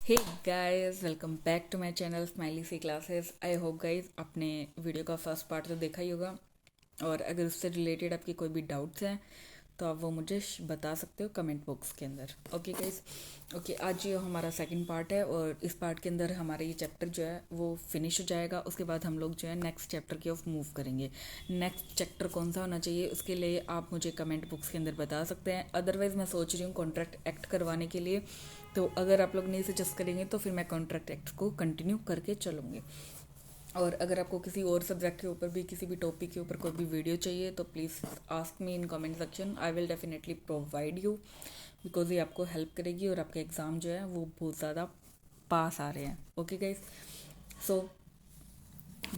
Hey guys, welcome back to my channel smiley C classes. I hope guys आपने video का first part तो देखा ही होगा, और अगर उससे रिलेटेड आपकी कोई भी डाउट्स हैं तो आप वो मुझे बता सकते हो कमेंट बॉक्स के अंदर। ओके गाइस, ओके आज ये हमारा सेकंड पार्ट है और इस पार्ट के अंदर हमारा ये चैप्टर जो है वो फिनिश हो जाएगा। उसके बाद हम लोग जो है नेक्स्ट चैप्टर की ओर मूव करेंगे। नेक्स्ट चैप्टर कौन सा होना चाहिए उसके लिए आप मुझे कमेंट बॉक्स के अंदर बता सकते हैं। अदरवाइज़ मैं सोच रही हूँ कॉन्ट्रैक्ट एक्ट करवाने के लिए, तो अगर आप लोग नहीं सजेस्ट करेंगे तो फिर मैं कॉन्ट्रैक्ट एक्ट को कंटिन्यू करके चलूँगी। और अगर आपको किसी और सब्जेक्ट के ऊपर भी, किसी भी टॉपिक के ऊपर कोई भी वीडियो चाहिए तो please ask me in comment section. I will definitely provide you, because ये आपको हेल्प करेगी और आपके एग्ज़ाम जो है वो बहुत ज़्यादा पास आ रहे हैं। ओके गाइज, सो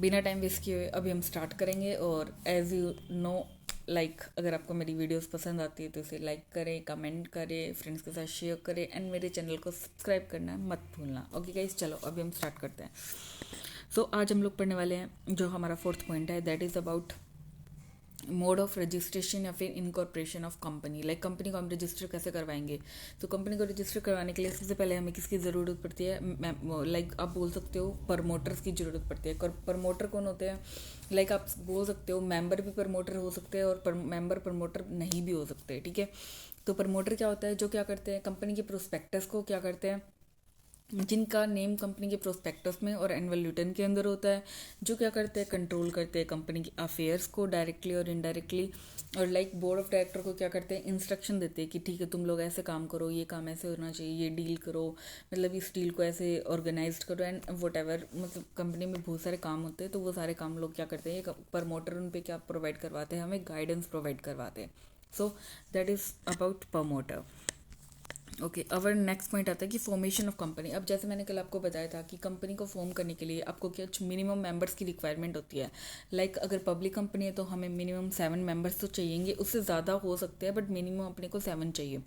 बिना टाइम वेस्ट किए हुए अभी हम स्टार्ट करेंगे। और एज यू नो, लाइक अगर आपको मेरी वीडियोस पसंद आती है तो इसे लाइक करें, कमेंट करें, फ्रेंड्स के साथ शेयर करें एंड मेरे चैनल को सब्सक्राइब करना मत भूलना। ओके गाइज, चलो अभी हम स्टार्ट करते हैं। सो आज हम लोग पढ़ने वाले हैं जो हमारा फोर्थ पॉइंट है, that is about mode of registration या फिर incorporation of company. Like company को हम रजिस्टर कैसे करवाएंगे। तो कंपनी को रजिस्टर करवाने के लिए सबसे पहले हमें किसकी ज़रूरत पड़ती है। लाइक आप बोल सकते हो प्रमोटर्स की ज़रूरत पड़ती है। प्रमोटर कौन होते हैं? लाइक आप बोल सकते हो मेंबर भी प्रमोटर हो सकते हैं और मेंबर प्रमोटर नहीं भी हो सकते। ठीक है, तो प्रमोटर क्या होता है? जो क्या करते हैं, कंपनी के प्रोस्पेक्टस को क्या करते हैं, जिनका नेम कंपनी के प्रोस्पेक्टस में और एनुअल रिटर्न के अंदर होता है, जो क्या करते हैं, कंट्रोल करते हैं कंपनी की अफेयर्स को डायरेक्टली और इनडायरेक्टली। और लाइक बोर्ड ऑफ डायरेक्टर को क्या करते हैं, इंस्ट्रक्शन देते हैं कि ठीक है तुम लोग ऐसे काम करो, ये काम ऐसे होना चाहिए, ये डील करो, मतलब इस डील को ऐसे ऑर्गेनाइज करो एंड वट एवर। मतलब कंपनी में बहुत सारे काम होते हैं, तो वो सारे काम लोग क्या करते हैं, प्रमोटर उन पे क्या प्रोवाइड करवाते हैं, हमें गाइडेंस प्रोवाइड करवाते हैं। So that is about promoter. Okay, our next point आता है कि फॉर्मेशन ऑफ कंपनी। अब जैसे मैंने कल आपको बताया था कि कंपनी को फॉर्म करने के लिए आपको क्या मिनिमम मेंबर्स की रिक्वायरमेंट होती है। लाइक अगर पब्लिक कंपनी है तो हमें मिनिमम 7 मेंबर्स तो चाहिएंगे, उससे ज़्यादा हो सकते हैं बट मिनिमम अपने को 7 चाहिए।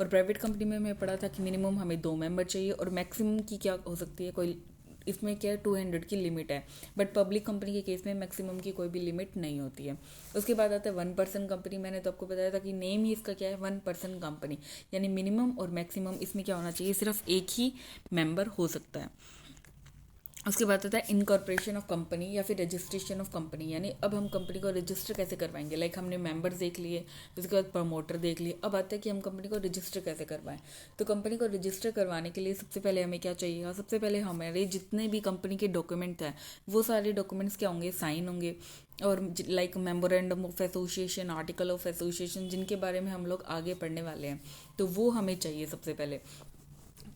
और प्राइवेट कंपनी में मैं पढ़ा था कि मिनिमम हमें 2 मेंबर चाहिए और मैक्सिमम की क्या हो सकती है, कोई इसमें क्या है 200 की लिमिट है। बट पब्लिक कंपनी के केस में मैक्सिमम की कोई भी लिमिट नहीं होती है। उसके बाद आता है 1 पर्सन कंपनी। मैंने तो आपको बताया था कि नेम ही इसका क्या है, 1 पर्सन कंपनी। यानी मिनिमम और मैक्सिमम इसमें क्या होना चाहिए, सिर्फ एक ही मेंबर हो सकता है। उसके बाद आता है इनकॉर्पोरेशन ऑफ कंपनी या फिर रजिस्ट्रेशन ऑफ कंपनी। यानी अब हम कंपनी को रजिस्टर कैसे करवाएंगे। लाइक हमने मेंबर्स देख लिए, उसके बाद प्रमोटर देख लिए, अब आता है कि हम कंपनी को रजिस्टर कैसे करवाएं। तो कंपनी को रजिस्टर करवाने के लिए सबसे पहले हमें क्या चाहिए, सबसे पहले हमारे जितने भी कंपनी के डॉक्यूमेंट हैं वो सारे डॉक्यूमेंट्स क्या होंगे, साइन होंगे। और like memorandum of association, article of association, जिनके बारे में हम लोग आगे पढ़ने वाले हैं, तो वो हमें चाहिए सबसे पहले।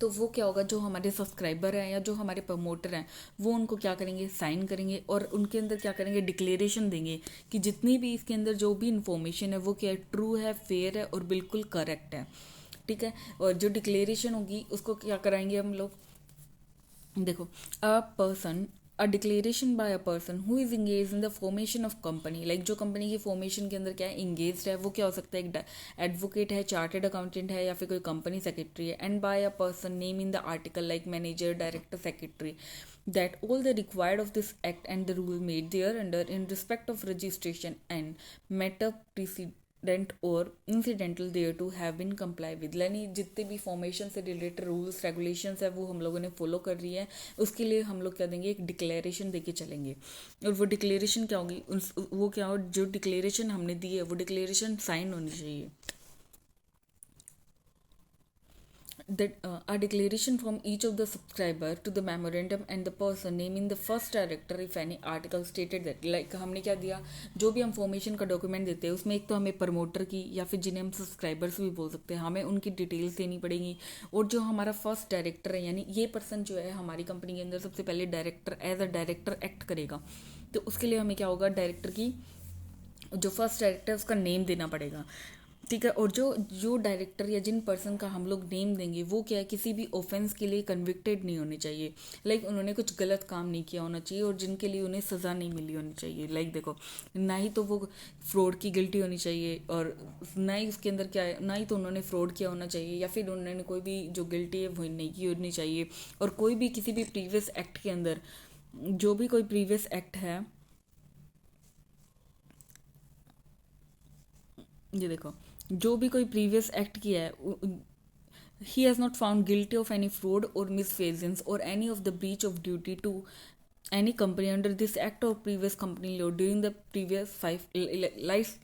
तो वो क्या होगा, जो हमारे सब्सक्राइबर हैं या जो हमारे प्रमोटर हैं वो उनको क्या करेंगे, साइन करेंगे और उनके अंदर क्या करेंगे, डिक्लेरेशन देंगे कि जितनी भी इसके अंदर जो भी इंफॉर्मेशन है वो क्या है, ट्रू है, फेयर है और बिल्कुल करेक्ट है। ठीक है, और जो डिक्लेरेशन होगी उसको क्या कराएंगे हम लोग, देखो, a person, a declaration bye a person who is engage in the formation of company. Like जो कंपनी की फॉर्मेशन के अंदर क्या है, इंगेज है, वो क्या हो सकता है, एक एडवोकेट है, चार्टेड अकाउंटेंट है या फिर कोई कंपनी सेक्रेटरी है। And by a person name in the article like manager, director, secretary, that all the required of this act and the rule made thereunder in respect of registration and matter precedent or incidental thereto have been comply with। यानी जितने भी formation से related rules regulations है वो हम लोगों ने follow कर रही है, उसके लिए हम लोग क्या देंगे, एक डिक्लेरेशन दे के चलेंगे। और वो डिक्लेरेशन क्या होगी, वो क्या हो, जो डिक्लेरेशन हमने दी है वो डिक्लेरेशन साइन होनी चाहिए। That a declaration from each of the subscriber to the memorandum and the person naming the first director if any article stated that। like हमने क्या दिया, जो भी हम फॉर्मेशन का डॉक्यूमेंट देते हैं उसमें एक तो हमें प्रमोटर की या फिर जिन्हें हम सब्सक्राइबर्स भी बोल सकते हैं, हमें उनकी डिटेल्स देनी पड़ेगी। और जो हमारा फर्स्ट डायरेक्टर है, यानी ये पर्सन जो है हमारी कंपनी के अंदर सबसे पहले director, as a director act करेगा, तो उसके लिए हमें क्या होगा, डायरेक्टर की जो फर्स्ट डायरेक्टर है उसका नेम देना पड़ेगा। ठीक है, और जो जो डायरेक्टर या जिन पर्सन का हम लोग नेम देंगे वो क्या है, किसी भी ऑफेंस के लिए कन्विक्टेड नहीं होने चाहिए। लाइक उन्होंने कुछ गलत काम नहीं किया होना चाहिए और जिनके लिए उन्हें सज़ा नहीं मिली होनी चाहिए। लाइक देखो, ना ही तो वो फ्रॉड की गिल्टी होनी चाहिए और ना ही उसके अंदर क्या है, ना ही तो उन्होंने फ्रॉड किया होना चाहिए या फिर उन्होंने कोई भी जो गिल्टी है वो नहीं की होनी चाहिए। और कोई भी किसी भी प्रीवियस एक्ट के अंदर, जो भी कोई प्रीवियस एक्ट है, ये देखो, जो भी कोई प्रीवियस एक्ट किया है he has not found guilty of any fraud or misfeasance or any of the breach of duty to any company under this act or previous company law during the previous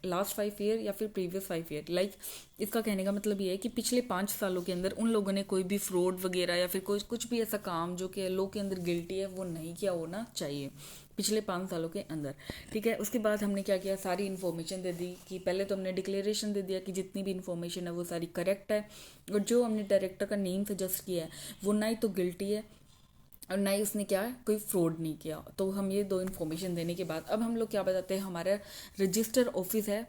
last 5 year या फिर previous 5 year like इसका कहने का मतलब ये है कि पिछले 5 सालों के अंदर उन लोगों ने कोई भी फ्रॉड वगैरह या फिर कोई कुछ भी ऐसा काम जो कि लॉ के अंदर गिल्टी है वो नहीं किया होना चाहिए पिछले 5 सालों के अंदर। ठीक है, उसके बाद हमने क्या किया, सारी इन्फॉर्मेशन दे दी कि पहले तो हमने डिक्लेरेशन दे दिया कि जितनी भी इन्फॉर्मेशन है वो सारी करेक्ट है और जो हमने डायरेक्टर का नेम सजेस्ट किया है वो ना ही तो गिल्टी है और ना ही उसने क्या है कोई फ्रॉड नहीं किया। तो हम ये 2 इन्फॉर्मेशन देने के बाद अब हम लोग क्या बताते हैं, हमारा रजिस्टर ऑफिस है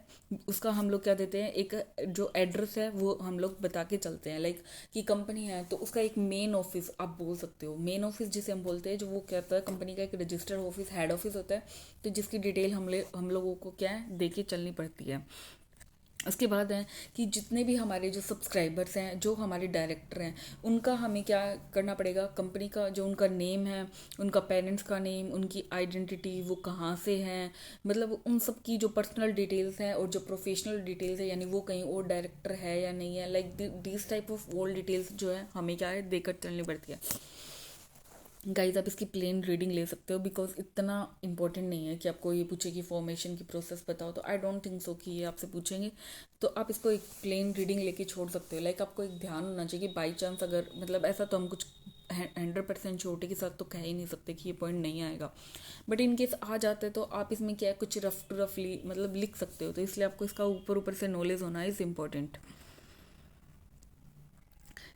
उसका हम लोग क्या देते हैं, एक जो एड्रेस है वो हम लोग बता के चलते हैं। लाइक कि कंपनी है तो उसका एक मेन ऑफिस आप बोल सकते हो, मेन ऑफिस जिसे हम बोलते हैं, जो वो क्या होता है कंपनी का एक रजिस्टर ऑफिस हेड ऑफिस होता है, तो जिसकी डिटेल हम लोगों को क्या है दे के चलनी पड़ती है। उसके बाद है कि जितने भी हमारे जो सब्सक्राइबर्स हैं, जो हमारे डायरेक्टर हैं, उनका हमें क्या करना पड़ेगा, कंपनी का जो उनका नेम है, उनका पेरेंट्स का नेम, उनकी आइडेंटिटी, वो कहाँ से हैं, मतलब उन सब की जो पर्सनल डिटेल्स हैं और जो प्रोफेशनल डिटेल्स है, यानी वो कहीं और डायरेक्टर है या नहीं है, like this type of all details जो है हमें क्या है देकर चलनी पड़ती है। गाइज आप इसकी प्लेन रीडिंग ले सकते हो बिकॉज इतना इंपॉर्टेंट नहीं है कि आपको ये पूछे कि फॉर्मेशन की प्रोसेस बताओ, तो आई डोंट थिंक सो कि ये आपसे पूछेंगे, तो आप इसको एक प्लेन रीडिंग लेके छोड़ सकते हो। लाइक आपको एक ध्यान होना चाहिए कि बाई चांस अगर मतलब ऐसा तो हम कुछ 100% छोटे के साथ तो कह ही नहीं सकते कि ये पॉइंट नहीं आएगा, बट इन केस आ जाते हैं तो आप इसमें क्या है कुछ रफ टू रफली मतलब लिख सकते हो, तो इसलिए आपको इसका ऊपर ऊपर से नॉलेज होना इज़ इम्पॉर्टेंट।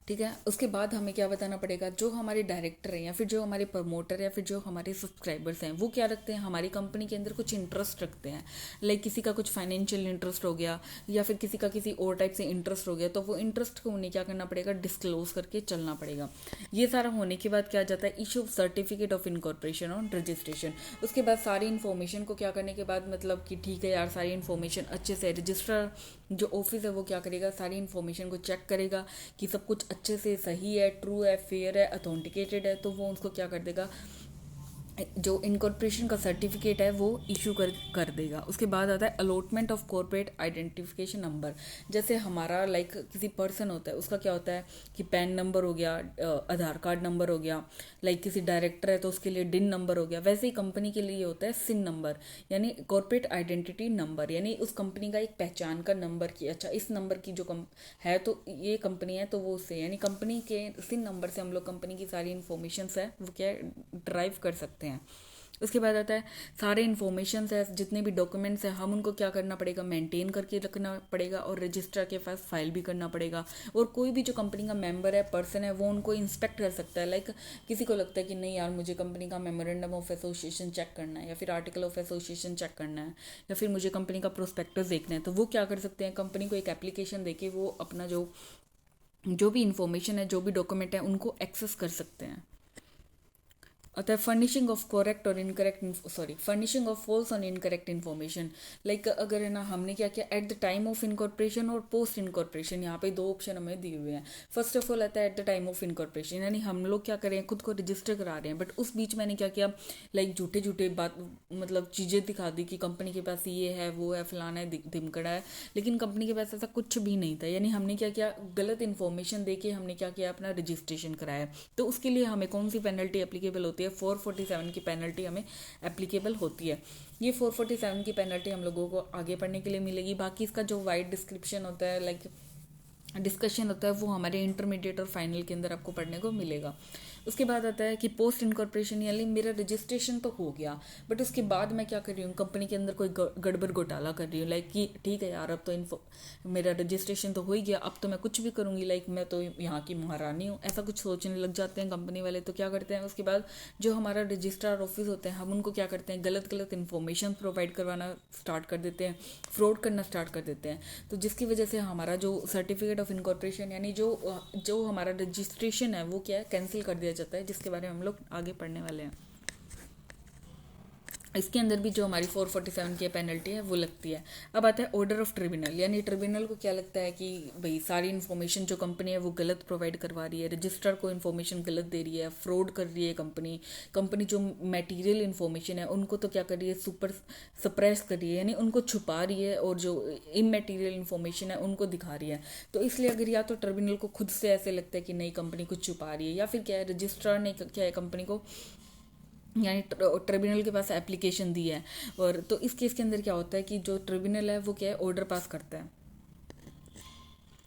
ठीक है, उसके बाद हमें क्या बताना पड़ेगा, जो हमारे डायरेक्टर हैं या फिर जो हमारे प्रमोटर या फिर जो हमारे सब्सक्राइबर्स हैं वो क्या रखते हैं, हमारी कंपनी के अंदर कुछ इंटरेस्ट रखते हैं। लाइक किसी का कुछ फाइनेंशियल इंटरेस्ट हो गया या फिर किसी का किसी और टाइप से इंटरेस्ट हो गया, तो वो इंटरेस्ट को उन्हें क्या करना पड़ेगा, डिस्क्लोज करके चलना पड़ेगा। ये सारा होने के बाद क्या आ जाता है, issue of certificate of incorporation on registration. उसके बाद सारी इन्फॉर्मेशन को क्या करने के बाद मतलब कि ठीक है यार सारी इन्फॉर्मेशन अच्छे से रजिस्ट्रार जो ऑफिस है वो क्या करेगा, सारी इन्फॉर्मेशन को चेक करेगा कि सब कुछ अच्छे से सही है, ट्रू है, फेयर है, अथेंटिकेटेड है, तो वो उसको क्या कर देगा, जो इनकॉर्पोरेशन का सर्टिफिकेट है वो इशू कर देगा। उसके बाद आता है allotment of corporate identification number. जैसे हमारा लाइक किसी पर्सन होता है उसका क्या होता है कि पैन नंबर हो गया, आधार कार्ड नंबर हो गया, लाइक किसी डायरेक्टर है तो उसके लिए डिन नंबर हो गया, वैसे ही कंपनी के लिए होता है सिन नंबर यानी कॉर्पोरेट आइडेंटिटी नंबर, यानी उस कंपनी का एक पहचान का नंबर की अच्छा इस नंबर की जो है तो ये कंपनी है तो वो उससे यानी कंपनी के सिन नंबर से हम लोग कंपनी की सारी इन्फॉर्मेशन है वो क्या ड्राइव कर सकते हैं। उसके बाद आता है सारे इन्फॉर्मेशन है, जितने भी डॉक्यूमेंट्स हैं हम उनको क्या करना पड़ेगा, मेंटेन करके रखना पड़ेगा और रजिस्ट्रार के पास फाइल भी करना पड़ेगा। और कोई भी जो कंपनी का मेंबर है, पर्सन है, वो उनको इंस्पेक्ट कर सकता है। लाइक किसी को लगता है कि नहीं यार मुझे कंपनी का मेमोरेंडम ऑफ एसोसिएशन चेक करना है या फिर आर्टिकल ऑफ एसोसिएशन चेक करना है या फिर मुझे कंपनी का प्रोस्पेक्टस देखना है, तो वो क्या कर सकते हैं, कंपनी को एक एप्लीकेशन देके वो अपना जो भी इंफॉर्मेशन है, जो भी डॉक्यूमेंट है, उनको एक्सेस कर सकते हैं। अतः फर्निशिंग ऑफ करेक्ट और इनकरेक्ट फर्निशिंग ऑफ फॉल्स और इनकरेक्ट इन्फॉर्मेशन। लाइक अगर है ना हमने क्या किया at the time of incorporation और पोस्ट इनकॉर्पोरेशन, यहाँ पे 2 ऑप्शन हमें दिए हुए हैं। फर्स्ट ऑफ ऑल आता है at the time of incorporation, यानी हम लोग क्या करें खुद को रजिस्टर करा रहे हैं, बट उस बीच मैंने क्या किया, लाइक झूठे झूठे बात मतलब चीज़ें दिखा दी कि कंपनी के पास ये है वो है फलाना है धिमकड़ा है, लेकिन कंपनी के पास ऐसा कुछ भी नहीं था। यानी हमने क्या किया, गलत इन्फॉर्मेशन दे के हमने क्या किया, अपना रजिस्ट्रेशन कराया। तो उसके लिए हमें कौन सी पेनल्टी एप्लीकेबल होती है, 447 की पेनल्टी हमें एप्लीकेबल होती है। ये 447 की पेनल्टी हम लोगों को आगे पढ़ने के लिए मिलेगी। बाकी इसका जो वाइड डिस्क्रिप्शन होता है, लाइक डिस्कशन होता है, वो हमारे इंटरमीडिएट और फाइनल के अंदर आपको पढ़ने को मिलेगा। उसके बाद आता है कि पोस्ट इनकॉर्पोरेशन, यानी मेरा रजिस्ट्रेशन तो हो गया बट उसके बाद मैं क्या कर रही हूँ, कंपनी के अंदर कोई गड़बड़ घोटाला कर रही हूँ। लाइक कि ठीक है यार अब तो मेरा रजिस्ट्रेशन तो हो ही गया, अब तो मैं कुछ भी करूँगी, लाइक मैं तो यहाँ की महारानी हूँ, ऐसा कुछ सोचने लग जाते हैं कंपनी वाले। तो क्या करते हैं, उसके बाद जो हमारा रजिस्ट्रार ऑफिस होते हैं हम उनको क्या करते हैं, गलत गलत इन्फॉर्मेशन प्रोवाइड करवाना स्टार्ट कर देते हैं, फ्रॉड करना स्टार्ट कर देते हैं। तो जिसकी वजह से हमारा जो सर्टिफिकेट ऑफ इनकॉर्पोरेशन यानी जो हमारा रजिस्ट्रेशन है वो क्या है कैंसिल कर दिया जाता है, जिसके बारे में हम लोग आगे पढ़ने वाले हैं। इसके अंदर भी जो हमारी 447 की पेनल्टी है वो लगती है। अब आता है ऑर्डर ऑफ ट्रिब्यूनल, यानी ट्रिब्यूनल को क्या लगता है कि भाई सारी इन्फॉर्मेशन जो कंपनी है वो गलत प्रोवाइड करवा रही है, रजिस्ट्रार को इन्फॉर्मेशन गलत दे रही है, फ्रॉड कर रही है कंपनी। कंपनी जो मटेरियल इन्फॉर्मेशन है उनको तो क्या कर रही है, सुपर सप्रेस कर रही है, यानी उनको छुपा रही है, और जो इमटेरियल इन्फॉर्मेशन है उनको दिखा रही है। तो इसलिए अगर या तो ट्रिब्यूनल को खुद से ऐसे लगता है कि नई कंपनी कुछ छुपा रही है, या फिर क्या है, रजिस्ट्रार ने क्या है कंपनी को, यानी ट्रिब्यूनल के पास एप्लीकेशन दी है। और तो इस केस के अंदर क्या होता है कि जो ट्रिब्यूनल है वो क्या है, ऑर्डर पास करता है।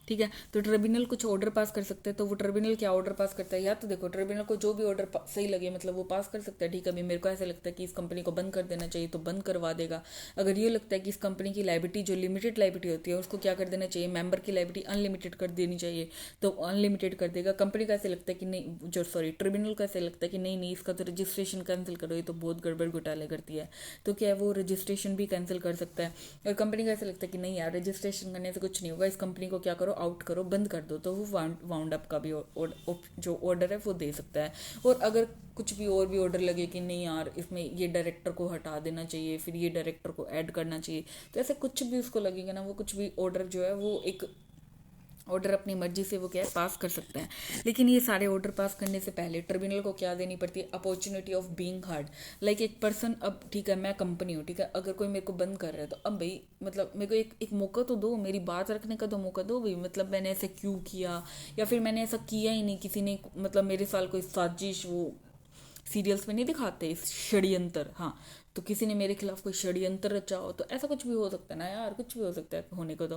ठीक है, तो ट्रिब्यूनल कुछ ऑर्डर पास कर सकते हैं, तो वो ट्रिब्यूनल क्या ऑर्डर पास करता है, या तो देखो ट्रिब्यूनल को जो भी ऑर्डर सही लगे मतलब वो पास कर सकता है। ठीक है, अभी मेरे को ऐसा लगता है कि इस कंपनी को बंद कर देना चाहिए तो बंद करवा देगा। अगर ये लगता है कि इस कंपनी की लाइबिलिटी जो लिमिटेड लाइबिलिटी होती है उसको क्या कर देना चाहिए, मेंबर की लाइबिलिटी अनलिमिटेड कर देनी चाहिए, तो अनलिमिटेड कर देगा। कंपनी का ऐसे लगता है कि नहीं, जो सॉरी ट्रिब्यूनल का ऐसे लगता है कि नहीं नहीं इसका तो रजिस्ट्रेशन कैंसिल करो, ये तो बहुत गड़बड़ घोटाले करती है, तो क्या है वो रजिस्ट्रेशन भी कैंसिल कर सकता है। और कंपनी का ऐसा लगता है कि नहीं यार रजिस्ट्रेशन करने से कुछ नहीं होगा, इस कंपनी को क्या करो, आउट करो, बंद कर दो, तो वो वाउंड अप का भी जो ऑर्डर है वो दे सकता है। और अगर कुछ भी और भी ऑर्डर लगे कि नहीं यार इसमें ये डायरेक्टर को हटा देना चाहिए, फिर ये डायरेक्टर को ऐड करना चाहिए, तो ऐसे कुछ भी उसको लगेगा ना, वो कुछ भी ऑर्डर जो है वो एक ऑर्डर अपनी मर्जी से वो क्या है पास कर सकता है। लेकिन ये सारे ऑर्डर पास करने से पहले ट्रिब्यूनल को क्या देनी पड़ती है, opportunity of being heard. Like एक पर्सन, अब ठीक है मैं कंपनी हूँ, ठीक है, अगर कोई मेरे को बंद कर रहा है तो अब भाई मतलब मेरे को एक मौका तो दो, मेरी बात रखने का तो मौका दो भाई, मतलब मैंने ऐसे क्यों किया, या फिर मैंने ऐसा किया ही नहीं, किसी ने मतलब मेरे साथ कोई साजिश, वो सीरियल्स में नहीं दिखाते षड्यंत्र, हाँ, तो किसी ने मेरे खिलाफ कोई षड्यंत्र रचा हो, तो ऐसा कुछ भी हो सकता है ना यार, कुछ भी हो सकता है होने को।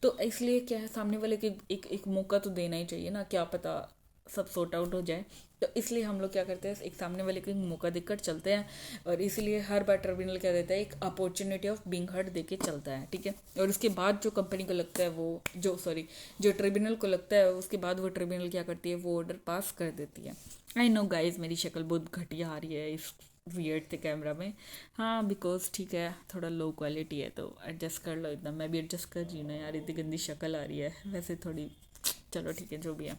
तो इसलिए क्या है, सामने वाले के एक मौका तो देना ही चाहिए ना, क्या पता सब सॉर्ट आउट हो जाए। तो इसलिए हम लोग क्या करते हैं, एक सामने वाले को एक मौका देकर चलते हैं, और इसीलिए हर बार ट्रिब्यूनल क्या देता है, एक अपॉर्चुनिटी ऑफ बीइंग हर्ड देके चलता है। ठीक है, और उसके बाद जो कंपनी को लगता है वो जो ट्रिब्यूनल को लगता है उसके बाद वो ट्रिब्यूनल क्या करती है, वो ऑर्डर पास कर देती है। आई नो गाइज मेरी शक्ल बहुत घटिया आ रही है इस वियर्ड थे कैमरा में, हाँ बिकॉज ठीक है थोड़ा लो क्वालिटी है तो एडजस्ट कर लो इतना, मैं भी एडजस्ट कर रही हूँ ना यार, इतनी गंदी शक्ल आ रही है वैसे थोड़ी, चलो ठीक है जो भी है।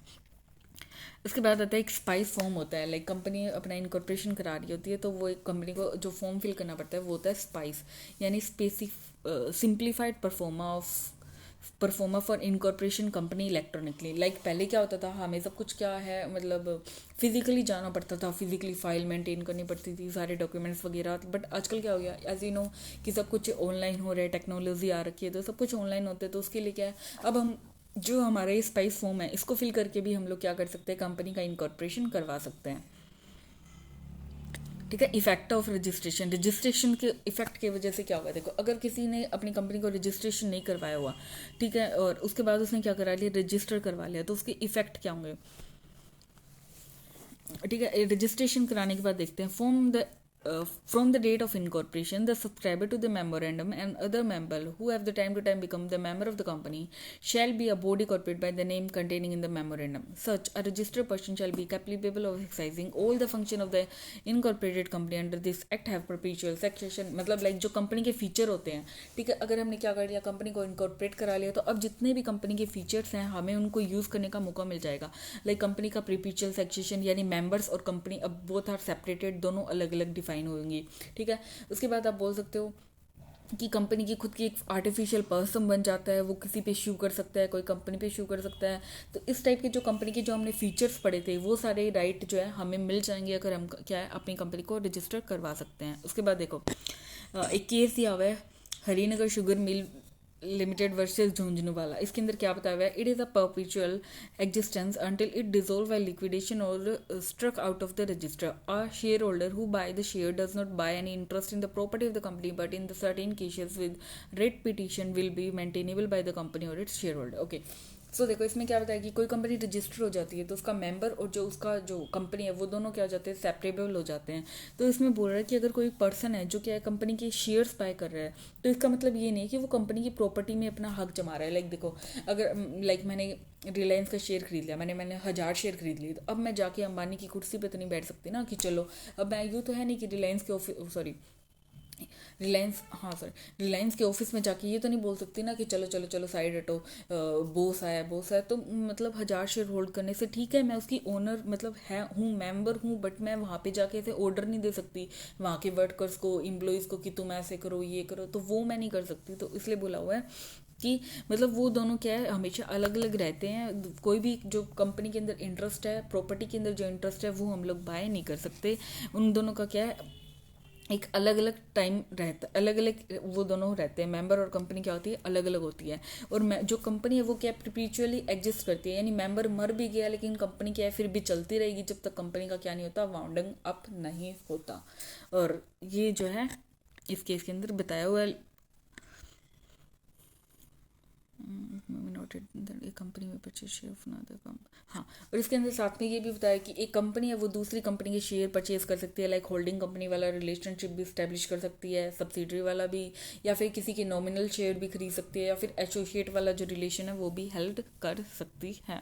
उसके बाद आता है एक स्पाइस फॉर्म होता है, लाइक कंपनी अपना इनकॉर्पोरेशन करा रही होती है, तो वो एक कंपनी को जो फॉर्म फिल करना पड़ता है वो होता है स्पाइस, यानी simplified pro forma for incorporation company electronically. Like पहले क्या होता था, हमें सब कुछ क्या है मतलब फिजिकली जाना पड़ता था, फिजिकली फाइल मेंटेन करनी पड़ती थी, सारे डॉक्यूमेंट्स वगैरह, बट आजकल क्या हो गया, एज यू नो कि सब कुछ ऑनलाइन हो रहा है, टेक्नोलॉजी आ रखी है, तो सब कुछ ऑनलाइन होता है। तो उसके लिए क्या है, अब हम जो हमारा ये स्पाइस फॉर्म है इसको फिल करके भी हम लोग क्या कर सकते हैं, कंपनी का इनकॉर्पोरेशन करवा सकते हैं। ठीक है, इफेक्ट ऑफ रजिस्ट्रेशन के इफेक्ट की वजह से क्या होगा, देखो अगर किसी ने अपनी कंपनी को रजिस्ट्रेशन नहीं करवाया हुआ, ठीक है, और उसके बाद उसने क्या करा लिया, रजिस्टर करवा लिया, तो उसके इफेक्ट क्या होंगे। ठीक है, रजिस्ट्रेशन कराने के बाद देखते हैं, from the date of incorporation, the subscriber to the memorandum and other member who have the time to time become the member of the company shall be a body corporate by the name containing in the memorandum. Such a registered person shall be capable of exercising all the function of the incorporated company under this act have perpetual succession। मतलब like जो company के feature होते हैं, ठीक है, अगर हमने क्या कर लिया, कंपनी को इनकॉर्पोरेट करा लिया, तो अब जितने भी कंपनी के फीचर्स हैं हमें उनको यूज़ करने का मौका मिल जाएगा। लाइक कंपनी का परपेचुअल सक्सेशन, यानी मेंबर्स और कंपनी अब बोथ आर सेपरेटेड, दोनों अलग अलग डिफाइन होंगी। ठीक है, उसके बाद आप बोल सकते हो कि कंपनी की खुद की एक आर्टिफिशियल पर्सन बन जाता है, वो किसी पे इशू कर सकता है, कोई कंपनी पे इशू कर सकता है। तो इस टाइप के जो कंपनी के जो हमने फीचर्स पढ़े थे वो सारे राइट जो है हमें मिल जाएंगे अगर हम क्या है अपनी कंपनी को रजिस्टर करवा सकते हैं। उसके बाद देखो एक केस दिया हुआ है, Harinagar sugar mill limited versus Jhunjhunwala. इसके अंदर क्या बताया हुआ है, it is a perpetual existence until it dissolve by liquidation or struck out of the register. A share holder who buy the share does not buy any interest in the property of the company but in the certain cases with writ petition will be maintainable by the company or its share holder. Okay, सो देखो इसमें क्या बताया कि कोई company register हो जाती है तो उसका मेंबर और जो उसका जो कंपनी है वो दोनों क्या हो जाते हैं, सेपरेबल हो जाते हैं। तो इसमें बोल रहा है कि अगर कोई पर्सन है जो क्या है कंपनी के शेयर्स बाय कर रहा है, तो इसका मतलब ये नहीं कि वो कंपनी की प्रॉपर्टी में अपना हक जमा रहा है। लाइक देखो अगर लाइक मैंने रिलायंस का शेयर खरीद लिया, मैंने 1000 शेयर खरीद लिए, तो अब मैं जाके अंबानी की कुर्सी पे तो नहीं बैठ सकती ना कि चलो अब मैं यूँ तो है नहीं कि रिलायंस के रिलायंस, हाँ सर, रिलायंस के ऑफिस में जाके ये तो नहीं बोल सकती ना कि चलो चलो चलो साइड हटो, बॉस आया तो मतलब 1,000 शेयर होल्ड करने से ठीक है, मैं उसकी ओनर मतलब है हूँ, मेंबर हूँ, बट मैं वहाँ पे जाके ऐसे ऑर्डर नहीं दे सकती वहाँ के वर्कर्स को, एम्प्लॉयज़ को कि तुम ऐसे करो ये करो, तो वो मैं नहीं कर सकती। तो इसलिए बोला हुआ है कि मतलब वो दोनों क्या है, हमेशा अलग अलग रहते हैं। कोई भी जो कंपनी के अंदर इंटरेस्ट है, प्रॉपर्टी के अंदर जो इंटरेस्ट है, वो हम लोग बाय नहीं कर सकते। उन दोनों का क्या है, एक अलग अलग टाइम रहता है, अलग अलग वो दोनों रहते हैं। मेंबर और कंपनी क्या होती है, अलग अलग होती है। और जो कंपनी है वो क्या परपेचुअली एग्जिस्ट करती है, यानी मेंबर मर भी गया लेकिन कंपनी क्या है फिर भी चलती रहेगी जब तक कंपनी का क्या नहीं होता, वाउंडिंग अप नहीं होता। और ये जो है इस केस के अंदर बताया हुआ है। कंपनी में purchase share of another company, हाँ। और इसके अंदर साथ में ये भी बताया कि एक कंपनी है वो दूसरी कंपनी के शेयर परचेज कर सकती है, लाइक होल्डिंग कंपनी वाला रिलेशनशिप भी स्टैब्लिश कर सकती है, सब्सिडरी वाला भी, या फिर किसी के नॉमिनल शेयर भी खरीद सकती है, या फिर एसोसिएट वाला जो रिलेशन है वो भी हेल्ड कर सकती है।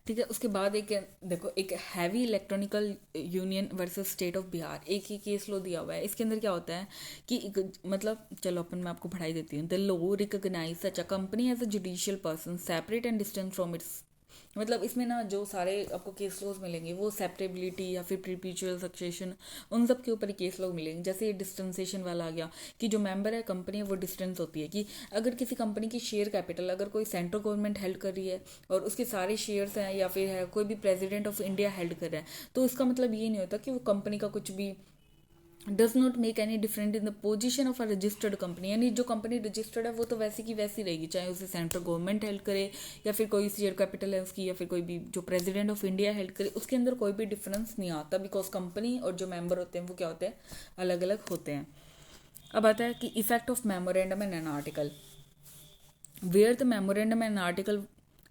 ठीक है, उसके बाद एक देखो, एक heavy electronical union versus state of Bihar, एक ही केस लो दिया हुआ है। इसके अंदर क्या होता है कि मतलब चलो अपन मैं आपको पढ़ाई देती हूँ। The law recognise such a company as a judicial person separate and distant from its, मतलब इसमें ना जो सारे आपको केस लॉज मिलेंगे वो सेपरेबिलिटी या फिर परपेचुअल सक्सेशन, उन सब के ऊपर ही केस लॉ मिलेंगे। जैसे ये डिस्टेंसेशन वाला आ गया कि जो मेंबर है कंपनी है वो डिस्टेंस होती है कि अगर किसी कंपनी की शेयर कैपिटल अगर कोई सेंट्रल गवर्नमेंट हेल्ड कर रही है और उसके सारे शेयर्स हैं, या फिर है कोई भी प्रेसिडेंट ऑफ इंडिया हेल्ड कर रहा है, तो इसका मतलब ये नहीं होता कि वो कंपनी का कुछ भी does not make any different in the position of a registered company, यानी जो कंपनी रजिस्टर्ड है वो तो वैसी की वैसी रहेगी, चाहे उसे सेंट्रल गवर्नमेंट हेल्ड करे या फिर कोई शेयर कैपिटल है उसकी, या फिर कोई भी जो प्रेसिडेंट ऑफ इंडिया हेल्ड करे, उसके अंदर कोई भी डिफरेंस नहीं आता, बिकॉज कंपनी और जो मेंबर होते हैं वो क्या होते हैं, अलग अलग होते हैं। अब आता है कि effect of memorandum and an article, where the memorandum and article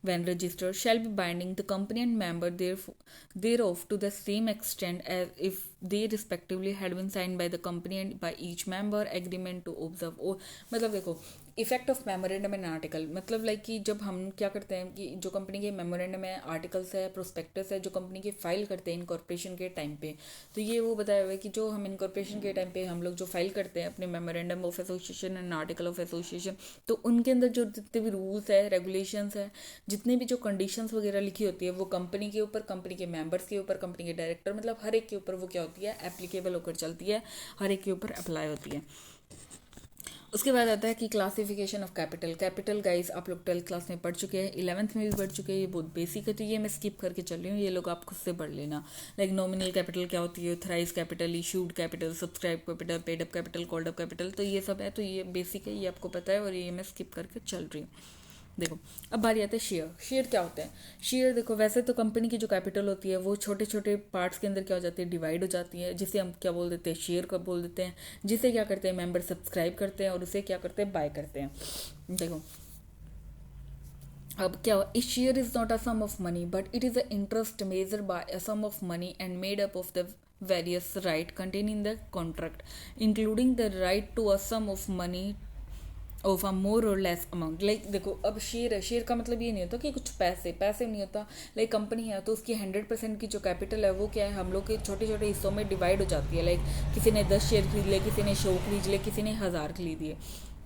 when registered shall be binding the company and member thereof to the same extent as if they respectively had been signed by the company and by each member agreement to observe or, मतलब देखो effect of memorandum and article, मतलब like कि जब हम क्या करते हैं कि जो कंपनी के मेमोरेंडम है, आर्टिकल्स है, प्रोस्पेक्टस है, जो कंपनी के फाइल करते हैं इनकॉर्पोरेशन के टाइम पे, तो ये वो बताया हुआ है कि जो हम इनकॉर्पोरेशन के टाइम पे हम लोग जो फाइल करते हैं अपने memorandum of association and article of association, तो उनके अंदर जो जितने भी रूल्स है, रेगुलेशंस है, जितने भी जो कंडीशंस वगैरह लिखी होती है वो कंपनी के ऊपर, कंपनी के मेंबर्स के ऊपर, कंपनी के डायरेक्टर, मतलब हर एक के ऊपर वो क्या होती है, एप्लीकेबल होकर चलती है, हर एक के ऊपर अप्लाई होती है। उसके बाद आता है कि classification of capital. Capital guys आप लोग 12th क्लास में पढ़ चुके हैं, 11th में भी पढ़ चुके हैं, ये बहुत बेसिक है, तो ये मैं स्किप करके चल रही हूँ, ये लोग आप खुद से पढ़ लेना। लाइक नॉमिनल कैपिटल क्या होती है, authorise capital, issued capital, subscribe capital, paid up capital, called up capital, तो ये सब है, तो ये बेसिक है, ये आपको पता है, और ये मैं स्किप करके चल रही हूँ। देखो अब बारी आता है शेयर। शेयर क्या होता है, शेयर देखो वैसे तो कंपनी की जो कैपिटल होती है वो छोटे छोटे पार्ट्स के अंदर क्या हो जाती है, डिवाइड हो जाती है, जिसे हम क्या बोल देते हैं, शेयर का बोल देते हैं, जिसे क्या करते हैं मेंबर सब्सक्राइब करते हैं और उसे क्या करते हैं, बाय करते हैं। देखो अब क्या हुआ, इस share is not a sum of money but it is a interest measure by a sum of money and made up of the various right contained in the contract including the right to a sum of money of a more or less amount. Like देखो अब share है, share का मतलब ये नहीं होता कि कुछ पैसे पैसे नहीं होता। लाइक कंपनी है तो उसकी 100% की जो कैपिटल है वो क्या है, हम लोग के छोटे छोटे हिस्सों में डिवाइड हो जाती है। लाइक किसी ने 10 शेयर खरीद लिए, किसी ने 100 खरीद लिए, किसी ने 1000 खरीद लिए,